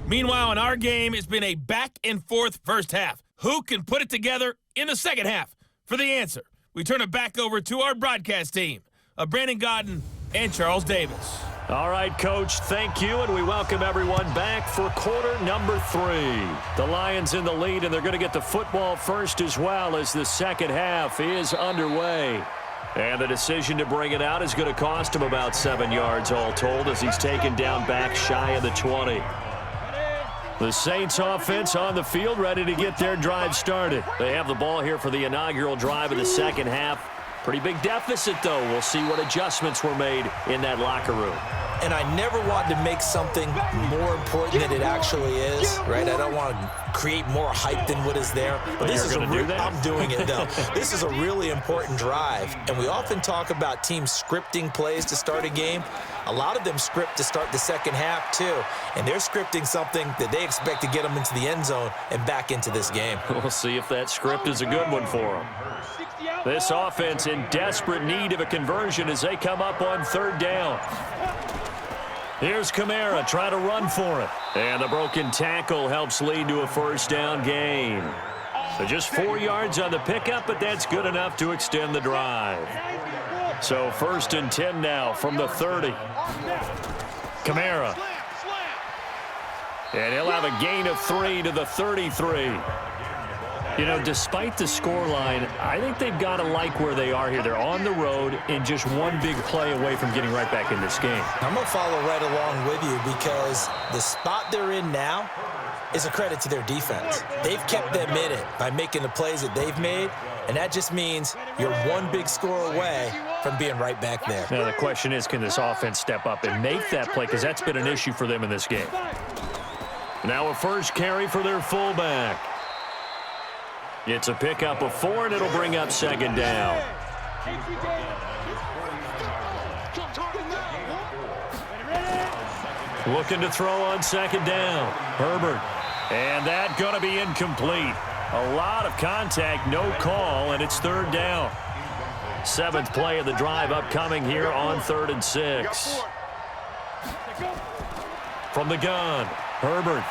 Meanwhile, in our game, it's been a back-and-forth first half. Who can put it together in the second half? For the answer, we turn it back over to our broadcast team of Brandon Gaudin and Charles Davis. All right, Coach, thank you, and we welcome everyone back for quarter number 3. The Lions in the lead, and they're going to get the football first as well as the second half is underway. And the decision to bring it out is going to cost him about 7 yards all told as he's taken down back shy of the 20. The Saints offense on the field ready to get their drive started. They have the ball here for the inaugural drive of the second half. Pretty big deficit, though. We'll see what adjustments were made in that locker room. And I never want to make something more important than it actually is, right? I don't want to create more hype than what is there. But this is I'm doing it, though. This is a really important drive. And we often talk about teams scripting plays to start a game. A lot of them script to start the second half, too. And they're scripting something that they expect to get them into the end zone and back into this game. We'll see if that script is a good one for them. This offense in desperate need of a conversion as they come up on third down. Here's Kamara trying to run for it. And the broken tackle helps lead to a first down gain. So just 4 yards on the pickup, but that's good enough to extend the drive. So 1st and 10 now from the 30. Kamara. And he'll have a gain of 3 to the 33. You know, despite the scoreline, I think they've got to like where they are here. They're on the road and just one big play away from getting right back in this game. I'm going to follow right along with you because the spot they're in now is a credit to their defense. They've kept them in it by making the plays that they've made, and that just means you're one big score away from being right back there. Now, the question is, can this offense step up and make that play? Because that's been an issue for them in this game. Now a first carry for their fullback. It's a pickup of 4, and it'll bring up second down. Looking to throw on second down. Herbert. And that going to be incomplete. A lot of contact, no call, and it's third down. 7th play of the drive upcoming here on 3rd and 6. From the gun, Herbert.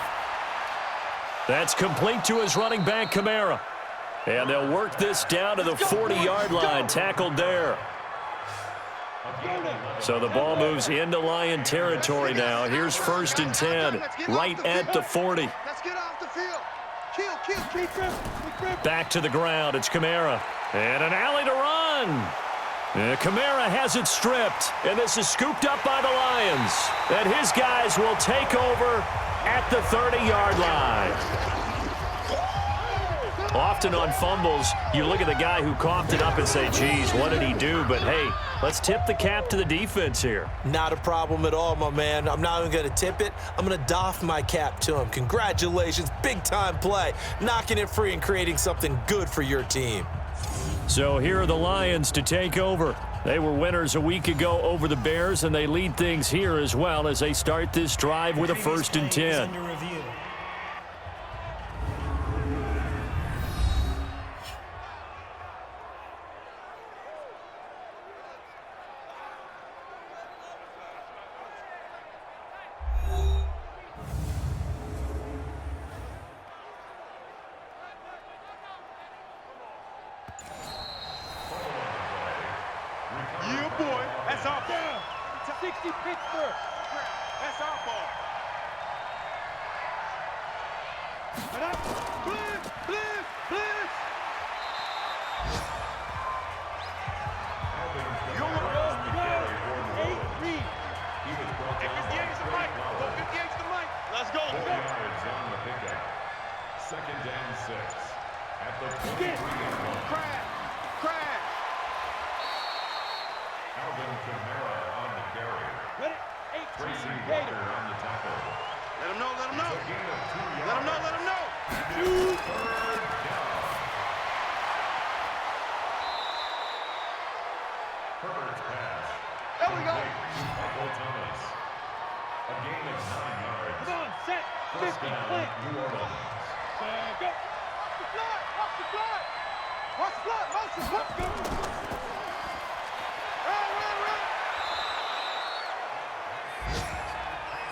That's complete to his running back, Kamara. And they'll work this down to the 40-yard line, tackled there. So the ball moves into Lion territory now. Here's 1st and 10, right at the 40. Let's get off the field. Kill. Back to the ground, it's Kamara. And an alley to run. Kamara has it stripped, and this is scooped up by the Lions. And his guys will take over at the 30-yard line. Often on fumbles, you look at the guy who coughed it up and say, geez, what did he do? But, hey, let's tip the cap to the defense here. Not a problem at all, my man. I'm not even going to tip it. I'm going to doff my cap to him. Congratulations, big-time play. Knocking it free and creating something good for your team. So here are the Lions to take over. They were winners a week ago over the Bears, and they lead things here as well as they start this drive with a 1st and 10. Yeah, boy. That's our ball. 60 Pittsburgh. That's our ball. Blitz. Go. 8 read. If it's the Mike, go 58. Gator. on the tackle. Let him know, let him know. A gain of 2 Let him know, yards. let him know. Third down. Herbert's pass. There we go. Michael Thomas. A gain of 9 yards. Come on, set. 50, First down, click. New Orleans. Go. Watch the fly, watch the fly. Watch the fly, motion, let's go. Run.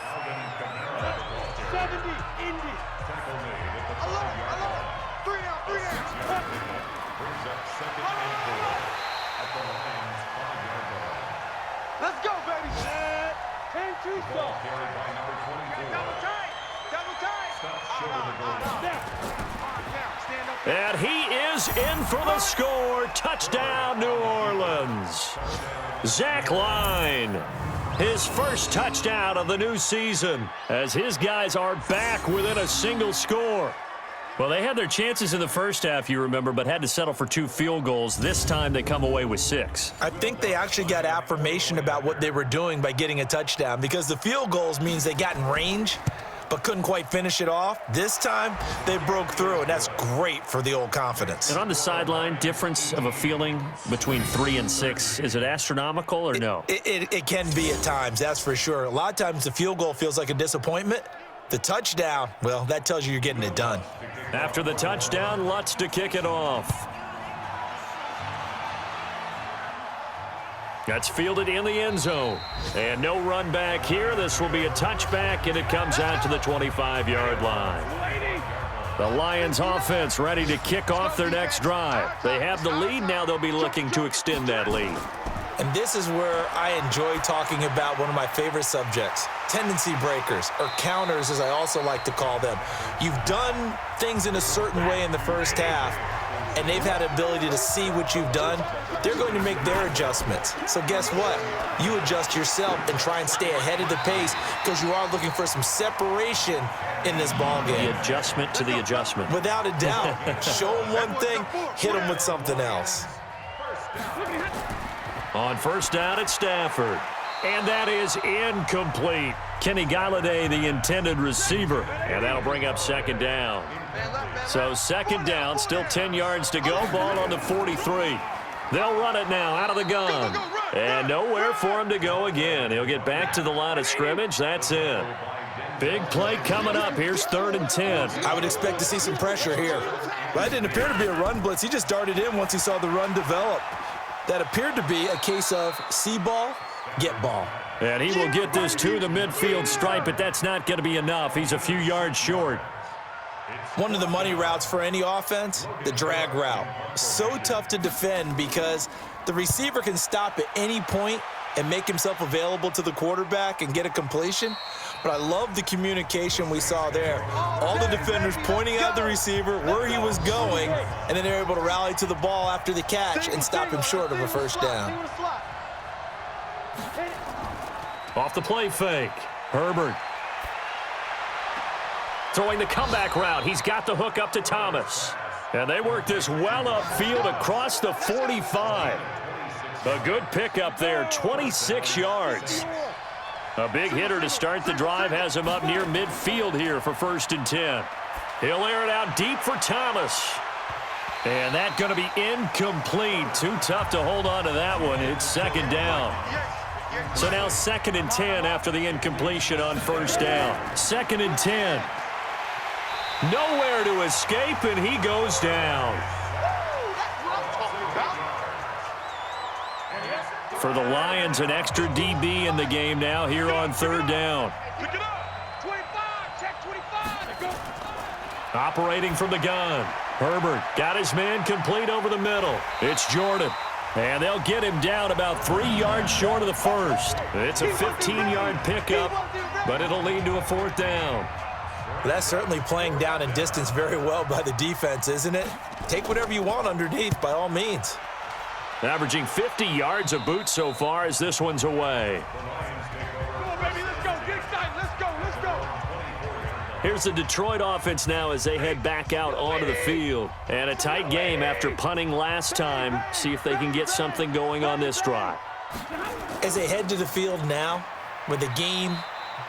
Alvin Kamara. 70, Indy. Tackle made at the I love 5-yard it. line. 3 down, 3 down. Brings up 2nd and 4 at the Lions' 5-yard line. Let's go, baby. 10-2 Ball stop. carried by number 24. Double tight. Double tight. Stops short of the goal line. Now, stand up. And he is in for the score. Touchdown, New Orleans. Zach Line, his first touchdown of the new season, as his guys are back within a single score. Well, they had their chances in the first half, you remember, but had to settle for 2 field goals. This time they come away with 6. I think they actually got affirmation about what they were doing by getting a touchdown, because the field goals means they got in range but couldn't quite finish it off. This time, they broke through, and that's great for the old confidence. And on the sideline, difference of a feeling between 3 and 6, is it astronomical or no? It can be at times, that's for sure. A lot of times the field goal feels like a disappointment. The touchdown, well, that tells you you're getting it done. After the touchdown, Lutz to kick it off. That's fielded in the end zone. And no run back here. This will be a touchback, and it comes out to the 25-yard line. The Lions offense ready to kick off their next drive. They have the lead. Now they'll be looking to extend that lead. And this is where I enjoy talking about one of my favorite subjects, tendency breakers, or counters as I also like to call them. You've done things in a certain way in the first half, and they've had the ability to see what you've done. They're going to make their adjustments. So guess what? You adjust yourself and try and stay ahead of the pace, because you are looking for some separation in this ball game. The adjustment to the adjustment. Without a doubt. Show them one thing, hit them with something else. On first down at Stafford. And that is incomplete. Kenny Galladay, the intended receiver. And that'll bring up second down. So second down, still 10 yards to go. Ball on the 43. They'll run it now out of the gun. And nowhere for him to go again. He'll get back to the line of scrimmage. That's it. Big play coming up. Here's 3rd and 10. I would expect to see some pressure here. That didn't appear to be a run blitz. He just darted in once he saw the run develop. That appeared to be a case of see ball, get ball. And he will get this to the midfield stripe, but that's not going to be enough. He's a few yards short. One of the money routes for any offense, the drag route. So tough to defend because the receiver can stop at any point and make himself available to the quarterback and get a completion. But I love the communication we saw there. All the defenders pointing out the receiver, where he was going, and then they're able to rally to the ball after the catch and stop him short of a first down. Off the play fake. Herbert. Throwing the comeback route. He's got the hook up to Thomas. And they work this well upfield across the 45. A good pickup there, 26 yards. A big hitter to start the drive has him up near midfield here for 1st and 10. He'll air it out deep for Thomas. And that's going to be incomplete. Too tough to hold on to that one. It's second down. So now 2nd and 10 after the incompletion on first down. 2nd and 10. Nowhere to escape, and he goes down. For the Lions, an extra DB in the game now here on 3rd down. Pick it up. 25, check 25. Go. Operating from the gun. Herbert got his man complete over the middle. It's Jordan. And they'll get him down about 3 yards short of the first. It's a 15-yard pickup, but it'll lead to a 4th down. Well, that's certainly playing down in distance very well by the defense, isn't it? Take whatever you want underneath, by all means. Averaging 50 yards a boot so far as this one's away. Come on, baby, let's go. Get excited. Let's go. Let's go. Here's the Detroit offense now as they head back out onto the field. And a tight game after punting last time. See if they can get something going on this drive. As they head to the field now, with the game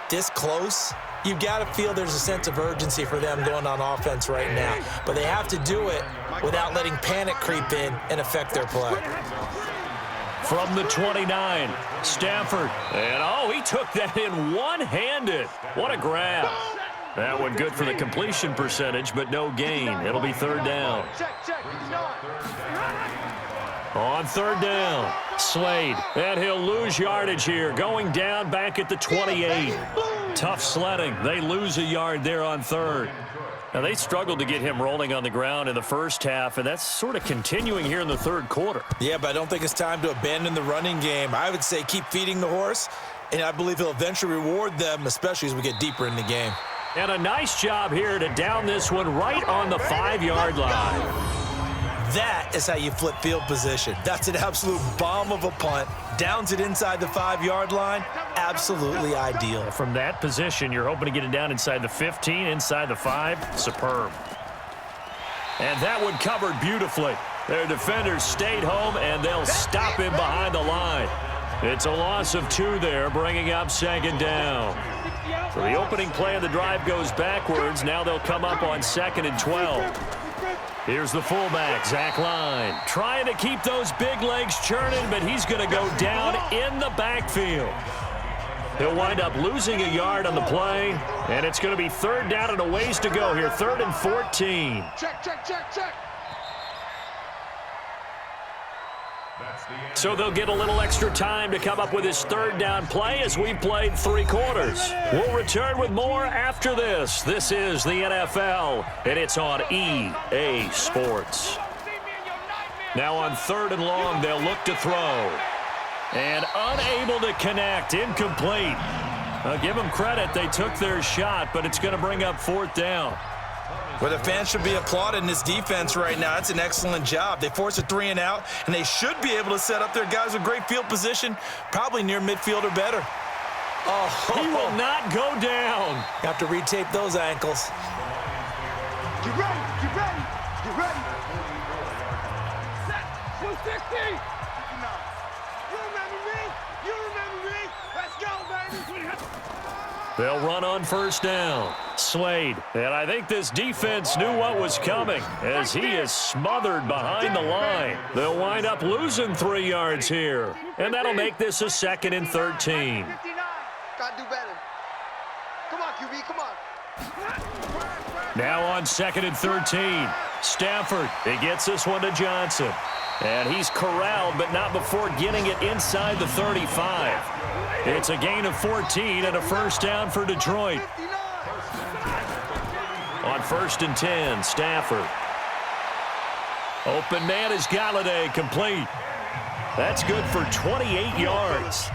this close, you've got to feel there's a sense of urgency for them going on offense right now. But they have to do it without letting panic creep in and affect their play. From the 29, Stafford. And, he took that in one-handed. What a grab. That one good for the completion percentage, but no gain. It'll be third down. On third down, Slade. And he'll lose yardage here, going down back at the 28. Tough sledding. They lose a yard there on third. Now, they struggled to get him rolling on the ground in the first half, and that's sort of continuing here in the third quarter. Yeah, but I don't think it's time to abandon the running game. I would say keep feeding the horse, and I believe he'll eventually reward them, especially as we get deeper in the game. And a nice job here to down this one right on the 5-yard line. That is how you flip field position. That's an absolute bomb of a punt. Downs it inside the 5-yard line. Absolutely ideal. From that position, you're hoping to get it down inside the 15, inside the 5. Superb. And that one covered beautifully. Their defenders stayed home, and they'll stop him behind the line. It's a loss of 2 there, bringing up second down. So the opening play of the drive goes backwards. Now they'll come up on 2nd and 12. Here's the fullback, Zach Line, trying to keep those big legs churning, but he's going to go down in the backfield. He'll wind up losing a yard on the play, and it's going to be third down and a ways to go here, 3rd and 14. Check. So they'll get a little extra time to come up with his third down play as we played 3 quarters. We'll return with more after this. This is the NFL, and it's on EA Sports. Now on 3rd and long, they'll look to throw. And unable to connect, incomplete. I'll give them credit. They took their shot, but it's going to bring up 4th down. Well, the fans should be applauding this defense right now. It's an excellent job. They force a 3 and out, and they should be able to set up their guys with great field position, probably near midfield or better. He will not go down. Have to retape those ankles. Get ready. Set. 260. You remember me. Let's go, baby. They'll run on 1st down. Slade. And I think this defense knew what was coming as he is smothered behind the line. They'll wind up losing 3 yards here. And that'll make this a 2nd and 13. Gotta do better. Come on, QB, come on. Now on 2nd and 13. Stafford. He gets this one to Johnson. And he's corralled, but not before getting it inside the 35. It's a gain of 14 and a 1st down for Detroit. On 1st and 10, Stafford. Open man is Galladay, complete. That's good for 28 yards.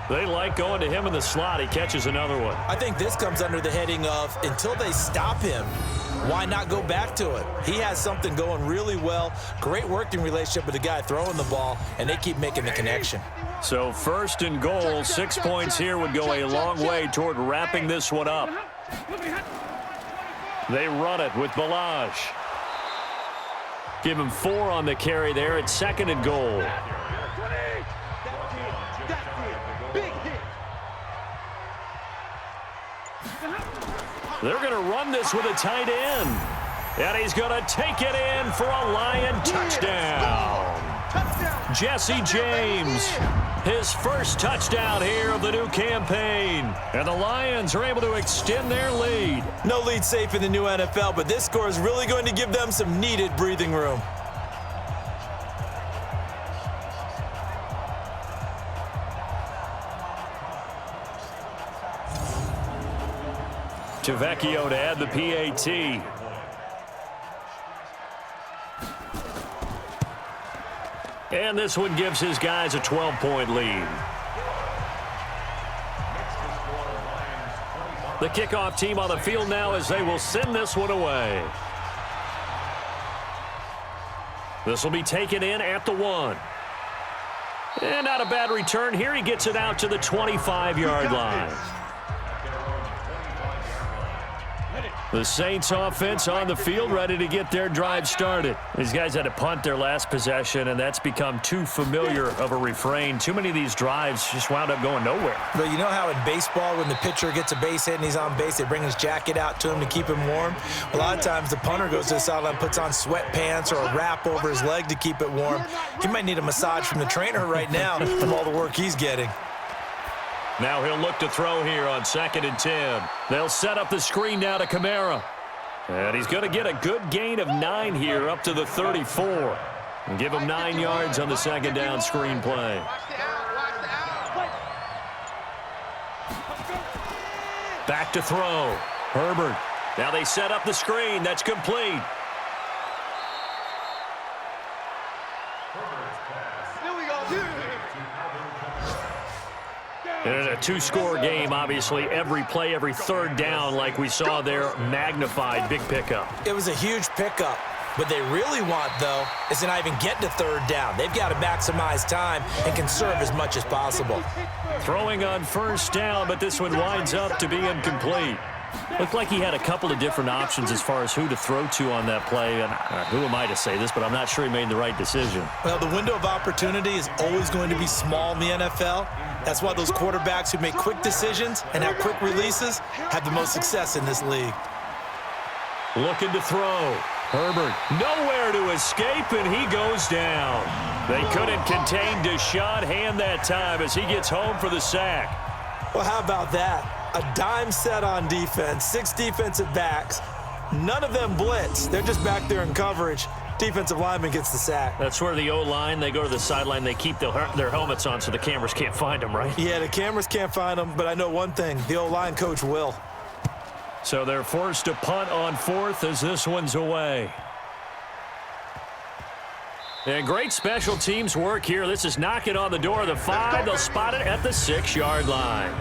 They like going to him in the slot. He catches another one. I think this comes under the heading of until they stop him, why not go back to it? He has something going really well. Great working relationship with the guy throwing the ball, and they keep making the connection. So 1st and goal, 6 points here would go a long way toward wrapping this one up. They run it with Balazs. Give him 4 on the carry there at 2nd and goal. They're going to run this with a tight end. And he's going to take it in for a Lion touchdown. Jesse James, his first touchdown here of the new campaign. And the Lions are able to extend their lead. No lead safe in the new NFL, but this score is really going to give them some needed breathing room. Tavecchio to add the PAT. And this one gives his guys a 12-point lead. The kickoff team on the field now as they will send this one away. This will be taken in at the 1. And not a bad return here. He gets it out to the 25-yard line. The Saints offense on the field, ready to get their drive started. These guys had to punt their last possession, and that's become too familiar of a refrain. Too many of these drives just wound up going nowhere. But you know how in baseball, when the pitcher gets a base hit and he's on base, they bring his jacket out to him to keep him warm? A lot of times the punter goes to the sideline, puts on sweatpants or a wrap over his leg to keep it warm. He might need a massage from the trainer right now from all the work he's getting. Now he'll look to throw here on 2nd and 10. They'll set up the screen now to Kamara. And he's going to get a good gain of 9 here up to the 34. And give him 9 yards on the 2nd down screen play. Back to throw. Herbert. Now they set up the screen. That's complete. In a 2-score game, obviously, every play, every 3rd down, like we saw there, magnified, big pickup. It was a huge pickup. What they really want, though, is to not even get to 3rd down. They've got to maximize time and conserve as much as possible. Throwing on 1st down, but this one winds up to be incomplete. Looked like he had a couple of different options as far as who to throw to on that play. And who am I to say this, but I'm not sure he made the right decision. Well, the window of opportunity is always going to be small in the NFL. That's why those quarterbacks who make quick decisions and have quick releases have the most success in this league. Looking to throw. Herbert nowhere to escape, and he goes down. They couldn't contain Deshaun Hand that time as he gets home for the sack. Well, how about that? A dime set on defense, 6 defensive backs. None of them blitz. They're just back there in coverage. Defensive lineman gets the sack. That's where the O-line, they go to the sideline, they keep their helmets on so the cameras can't find them, right? Yeah, the cameras can't find them, but I know one thing. The O-line coach will. So they're forced to punt on 4th as this one's away. And great special teams work here. This is knocking on the door of the 5. They'll spot it at the 6-yard line.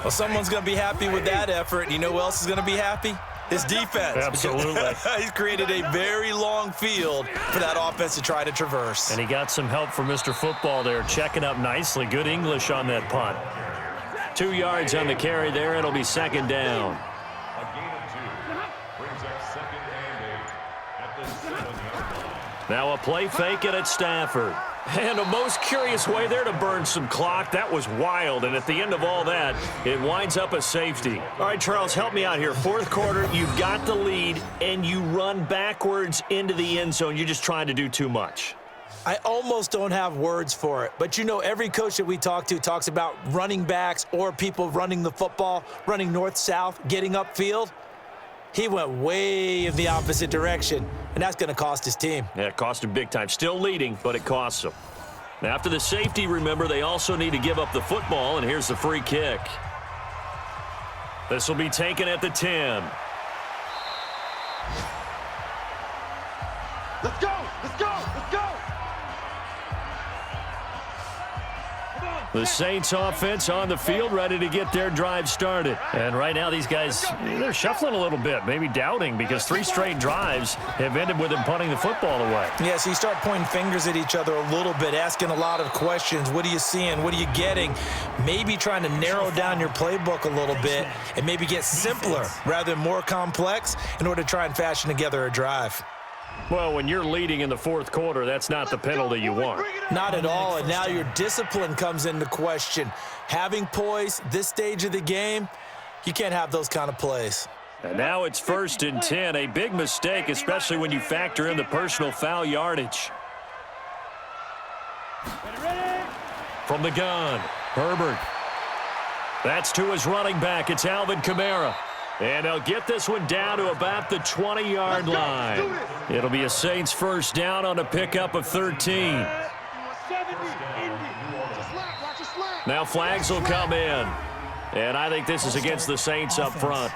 Well, someone's going to be happy with that effort. You know who else is going to be happy? His defense. Absolutely. He's created a very long field for that offense to try to traverse. And he got some help from Mr. Football there, checking up nicely. Good English on that punt. 2 yards on the carry there. It'll be 2nd down. A gain of 2 brings up 2nd and 8 at the 7-yard line. Now a play fake it at Stafford. And a most curious way there to burn some clock. That was wild. And at the end of all that, it winds up a safety. All right, Charles, help me out here. 4th quarter, you've got the lead, and you run backwards into the end zone. You're just trying to do too much. I almost don't have words for it. But, you know, every coach that we talk to talks about running backs or people running the football, running north-south, getting upfield. He went way in the opposite direction, and that's going to cost his team. Yeah, it cost him big time. Still leading, but it costs him. Now, after the safety, remember, they also need to give up the football, and here's the free kick. This will be taken at the 10. Let's go! Let's go! Let's go! The Saints offense on the field, ready to get their drive started. And right now these guys, they're shuffling a little bit, maybe doubting, because 3 straight drives have ended with them punting the football away. Yeah, so you start pointing fingers at each other a little bit, asking a lot of questions. What are you seeing? What are you getting? Maybe trying to narrow down your playbook a little bit and maybe get simpler rather than more complex in order to try and fashion together a drive. Well, when you're leading in the 4th quarter, that's not the penalty you want. Not at all, and now your discipline comes into question. Having poise this stage of the game, you can't have those kind of plays. And now it's 1st and 10, a big mistake, especially when you factor in the personal foul yardage. From the gun, Herbert. That's to his running back. It's Alvin Kamara. And they'll get this one down to about the 20-yard line. It'll be a Saints 1st down on a pickup of 13. Now flags will come in. And I think this is against the Saints up front.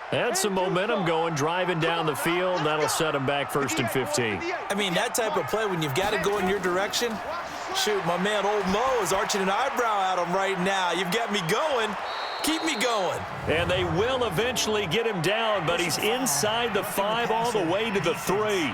Had some momentum going, driving down the field. That'll set them back 1st and 15. I mean, that type of play, when you've got to go in your direction, shoot, my man Old Mo is arching an eyebrow at him right now. You've got me going. Keep me going. And they will eventually get him down, but he's inside the 5 all the way to the 3.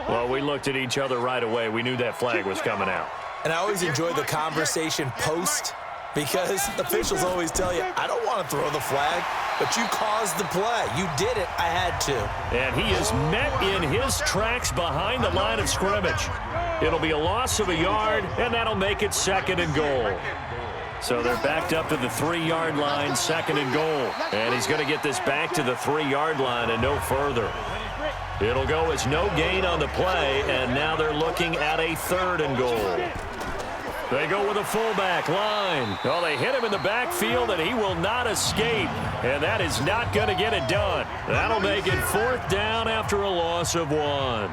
Well, we looked at each other right away. We knew that flag was coming out. And I always enjoy the conversation post because officials always tell you, I don't want to throw the flag, but you caused the play. You did it. I had to. And he is met in his tracks behind the line of scrimmage. It'll be a loss of a yard, and that'll make it 2nd and goal. So they're backed up to the 3-yard line, 2nd and goal. And he's going to get this back to the 3-yard line and no further. It'll go as no gain on the play, and now they're looking at a 3rd and goal. They go with a fullback line. Oh, they hit him in the backfield, and he will not escape. And that is not going to get it done. That'll make it 4th down after a loss of 1.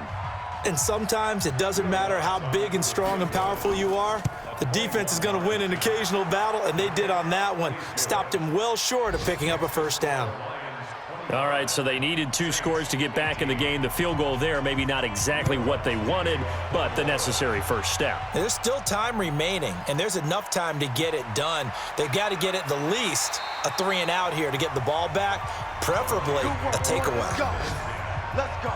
And sometimes it doesn't matter how big and strong and powerful you are. The defense is going to win an occasional battle, and they did on that one. Stopped him well short of picking up a 1st down. All right, so they needed 2 scores to get back in the game. The field goal there, maybe not exactly what they wanted, but the necessary first step. There's still time remaining, and there's enough time to get it done. They've got to get at the least a 3-and-out here to get the ball back, preferably a takeaway. Let's go.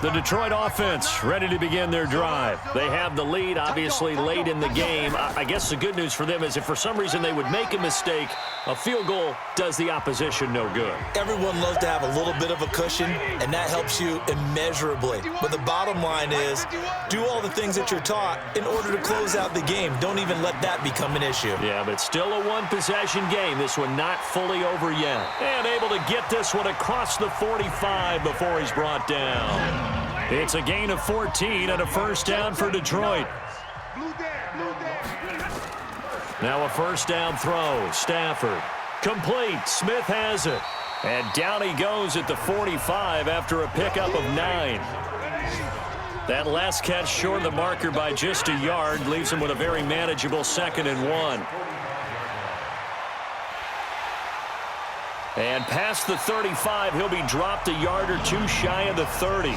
The Detroit offense ready to begin their drive. They have the lead, obviously, late in the game. I guess the good news for them is if for some reason they would make a mistake, a field goal does the opposition no good. Everyone loves to have a little bit of a cushion, and that helps you immeasurably. But the bottom line is do all the things that you're taught in order to close out the game. Don't even let that become an issue. Yeah, but still a 1-possession game. This one not fully over yet. And able to get this one across the 45 before he's brought down. It's a gain of 14 and a 1st down for Detroit. Now a 1st down throw. Stafford. Complete. Smith has it. And down he goes at the 45 after a pickup of 9. That last catch short of the marker by just a yard leaves him with a very manageable 2nd and 1. And past the 35, he'll be dropped a yard or 2 shy of the 30.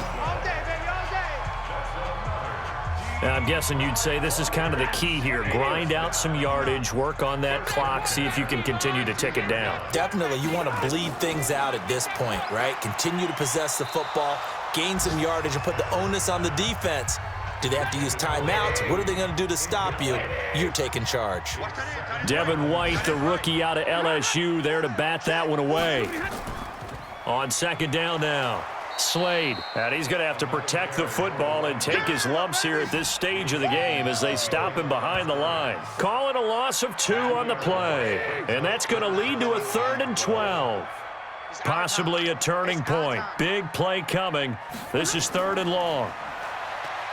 Now, I'm guessing you'd say this is kind of the key here. Grind out some yardage, work on that clock, see if you can continue to tick it down. Definitely, you want to bleed things out at this point, right? Continue to possess the football, gain some yardage, and put the onus on the defense. Do they have to use timeouts? What are they going to do to stop you? You're taking charge. Devin White, the rookie out of LSU, there to bat that one away. On 2nd down now. Slade, and he's going to have to protect the football and take his lumps here at this stage of the game as they stop him behind the line. Calling a loss of 2 on the play, and that's going to lead to a 3rd and 12. Possibly a turning point. Big play coming. This is 3rd and long.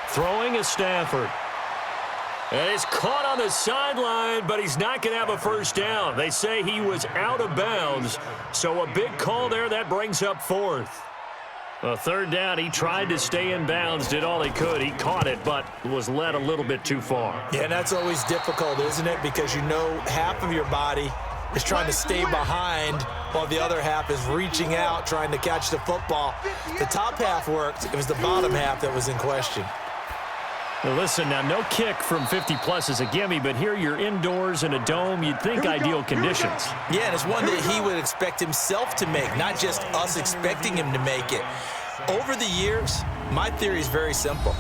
Throwing is Stafford. And he's caught on the sideline, but he's not going to have a 1st down. They say he was out of bounds, so a big call there. That brings up 4th. A 3rd down, he tried to stay in bounds, did all he could. He caught it, but was led a little bit too far. Yeah, and that's always difficult, isn't it? Because you know half of your body is trying to stay behind while the other half is reaching out, trying to catch the football. The top half worked. It was the bottom half that was in question. Now listen, now no kick from 50-plus is a gimme, but here you're indoors in a dome. You'd think ideal conditions. Yeah, and it's one that he would expect himself to make, not just us expecting him to make it. Over the years, my theory is very simple.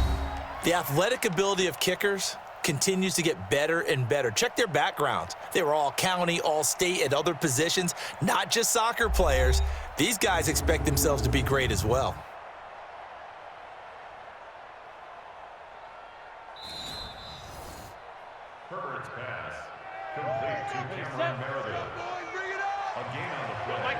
The athletic ability of kickers continues to get better and better. Check their backgrounds. They were all county, all state, at other positions, not just soccer players. These guys expect themselves to be great as well. Herbert's pass. Complete to Cameron Meredith. A gain on the play.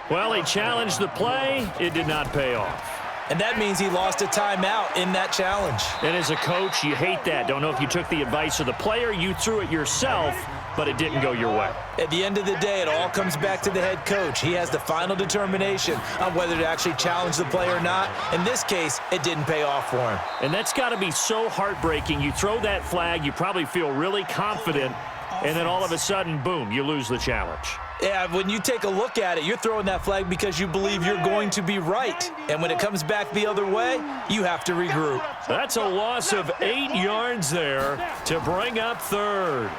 Well, he challenged the play. It did not pay off. And that means he lost a timeout in that challenge. And as a coach, you hate that. Don't know if you took the advice of the player, you threw it yourself, but it didn't go your way. At the end of the day, it all comes back to the head coach. He has the final determination on whether to actually challenge the play or not. In this case, it didn't pay off for him. And that's got to be so heartbreaking. You throw that flag, you probably feel really confident, and then all of a sudden, boom, you lose the challenge. Yeah, when you take a look at it, you're throwing that flag because you believe you're going to be right. And when it comes back the other way, you have to regroup. That's a loss of 8 yards there to bring up 3rd.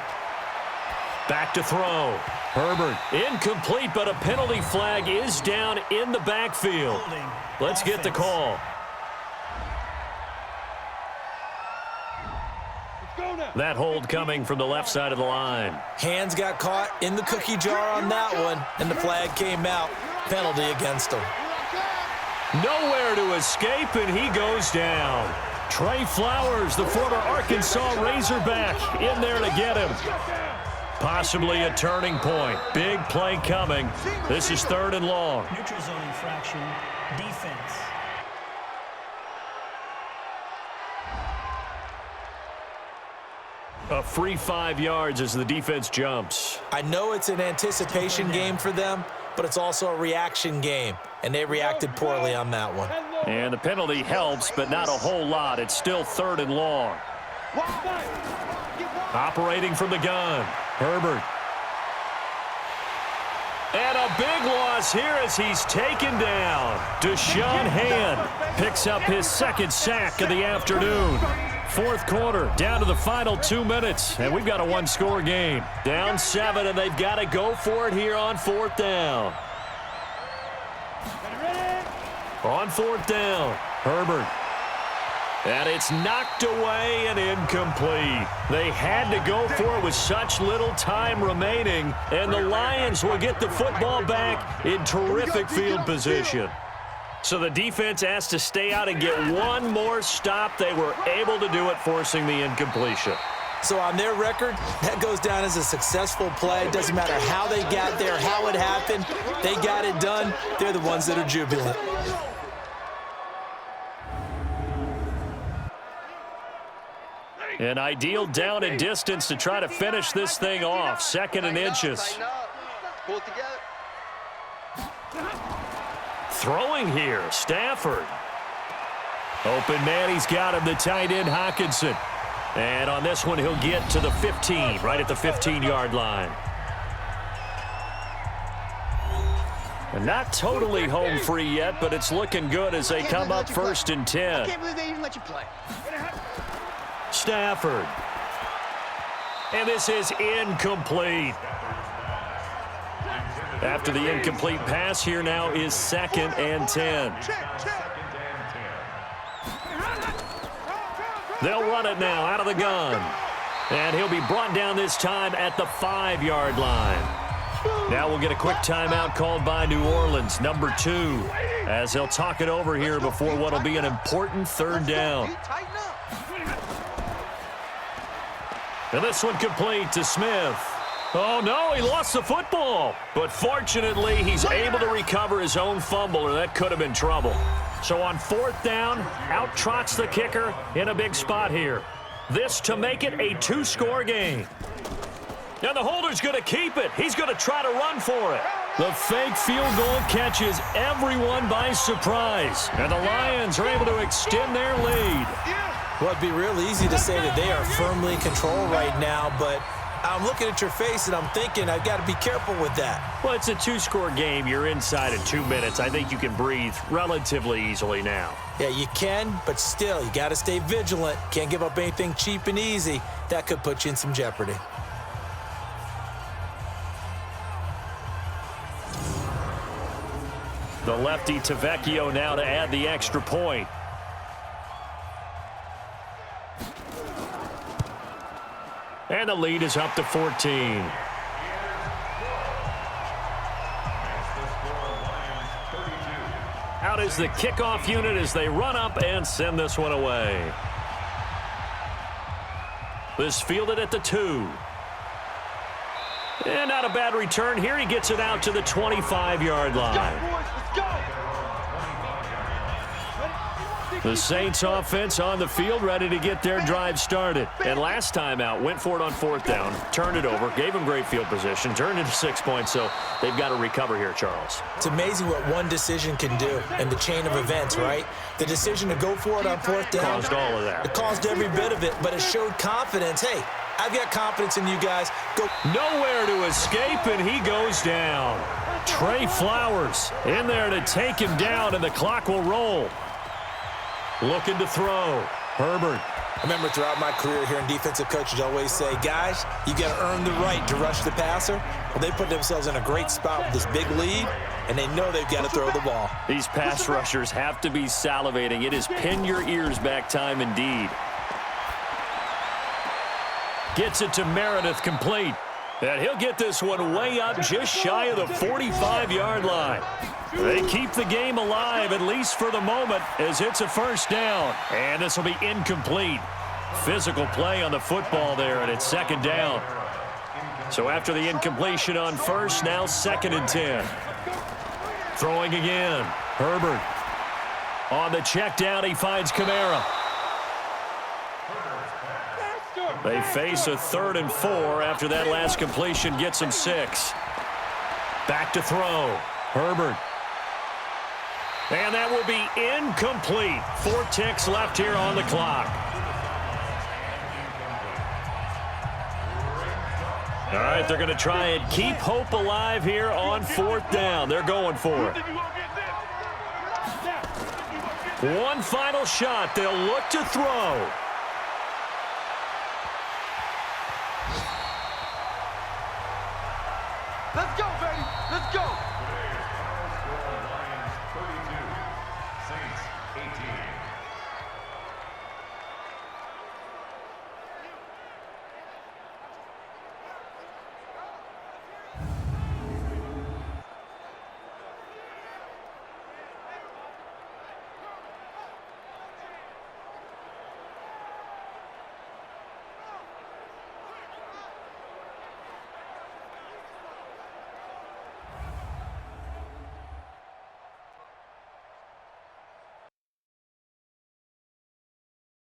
Back to throw. Herbert incomplete, but a penalty flag is down in the backfield. Let's get the call. That hold coming from the left side of the line. Hands got caught in the cookie jar on that one, and the flag came out. Penalty against him. Nowhere to escape, and he goes down. Trey Flowers, the former Arkansas Razorback, in there to get him. Possibly a turning point. Big play coming. This is 3rd and long. Neutral zone infraction. Defense. A free 5 yards as the defense jumps. I know it's an anticipation game for them, but it's also a reaction game, and they reacted poorly on that one. And the penalty helps, but not a whole lot. It's still 3rd and long. Operating from the gun, Herbert. And a big loss here as he's taken down. Deshaun Hand picks up his 2nd sack of the afternoon. 4th quarter, down to the final 2 minutes, and we've got a 1-score game. Down 7, and they've got to go for it here on 4th down. On 4th down, Herbert. And it's knocked away and incomplete. They had to go for it with such little time remaining, and the Lions will get the football back in terrific field position. So the defense has to stay out and get one more stop. They were able to do it, forcing the incompletion. So on their record, that goes down as a successful play. Doesn't matter how they got there, how it happened. They got it done. They're the ones that are jubilant. An ideal down and distance to try to finish this thing off. 2nd and inches. Pull it together. Throwing here, Stafford. Open man, he's got him, the tight end, Hockenson. And on this one, he'll get to the 15, right at the 15-yard line. And not totally home free yet, but it's looking good as they come up 1st and 10. I can't believe they even let you play. Stafford. And this is incomplete. After the incomplete pass, here now is 2nd and 10. They'll run it now out of the gun. And he'll be brought down this time at the 5-yard line. Now we'll get a quick timeout called by New Orleans, number 2, as they'll talk it over here before what will be an important 3rd down. And this one complete to Smith. Oh, no, he lost the football. But fortunately, he's able to recover his own fumble, or that could have been trouble. So on 4th down, out trots the kicker in a big spot here. This to make it a 2-score game. And the holder's going to keep it. He's going to try to run for it. The fake field goal catches everyone by surprise. And the Lions are able to extend their lead. Well, it'd be real easy to say that they are firmly in control right now, but I'm looking at your face and I'm thinking I've got to be careful with that. Well, it's a 2-score game. You're inside in 2 minutes. I think you can breathe relatively easily now. Yeah, you can, but still, you got to stay vigilant. Can't give up anything cheap and easy. That could put you in some jeopardy. The lefty Tavecchio now to add the extra point. And the lead is up to 14. Out is the kickoff unit as they run up and send this one away. This fielded at the 2. And not a bad return here. He gets it out to the 25-yard line. The Saints offense on the field, ready to get their drive started. And last time out, went for it on 4th down, turned it over, gave them great field position, turned it to 6 points, so they've got to recover here, Charles. It's amazing what one decision can do in the chain of events, right? The decision to go for it on 4th down. Caused all of that. It caused every bit of it, but it showed confidence. Hey, I've got confidence in you guys. Go. Nowhere to escape, and he goes down. Trey Flowers in there to take him down, and the clock will roll. Looking to throw. Herbert. I remember throughout my career here in defensive coaches always say, guys, you got to earn the right to rush the passer. Well, they put themselves in a great spot with this big lead, and they know they've got to throw the ball. These pass rushers have to be salivating. It is pin your ears back time indeed. Gets it to Meredith, complete. And he'll get this one way up just shy of the 45-yard line. They keep the game alive, at least for the moment, as it's a first down. And this will be incomplete. Physical play on the football there, and it's second down. So after the incompletion on first, now 2nd and 10. Throwing again. Herbert. On the check down, he finds Kamara. They face a 3rd and 4 after that last completion gets them 6. Back to throw. Herbert. And that will be incomplete. 4 ticks left here on the clock. All right, they're going to try and keep hope alive here on 4th down. They're going for it. One final shot. They'll look to throw. Let's go!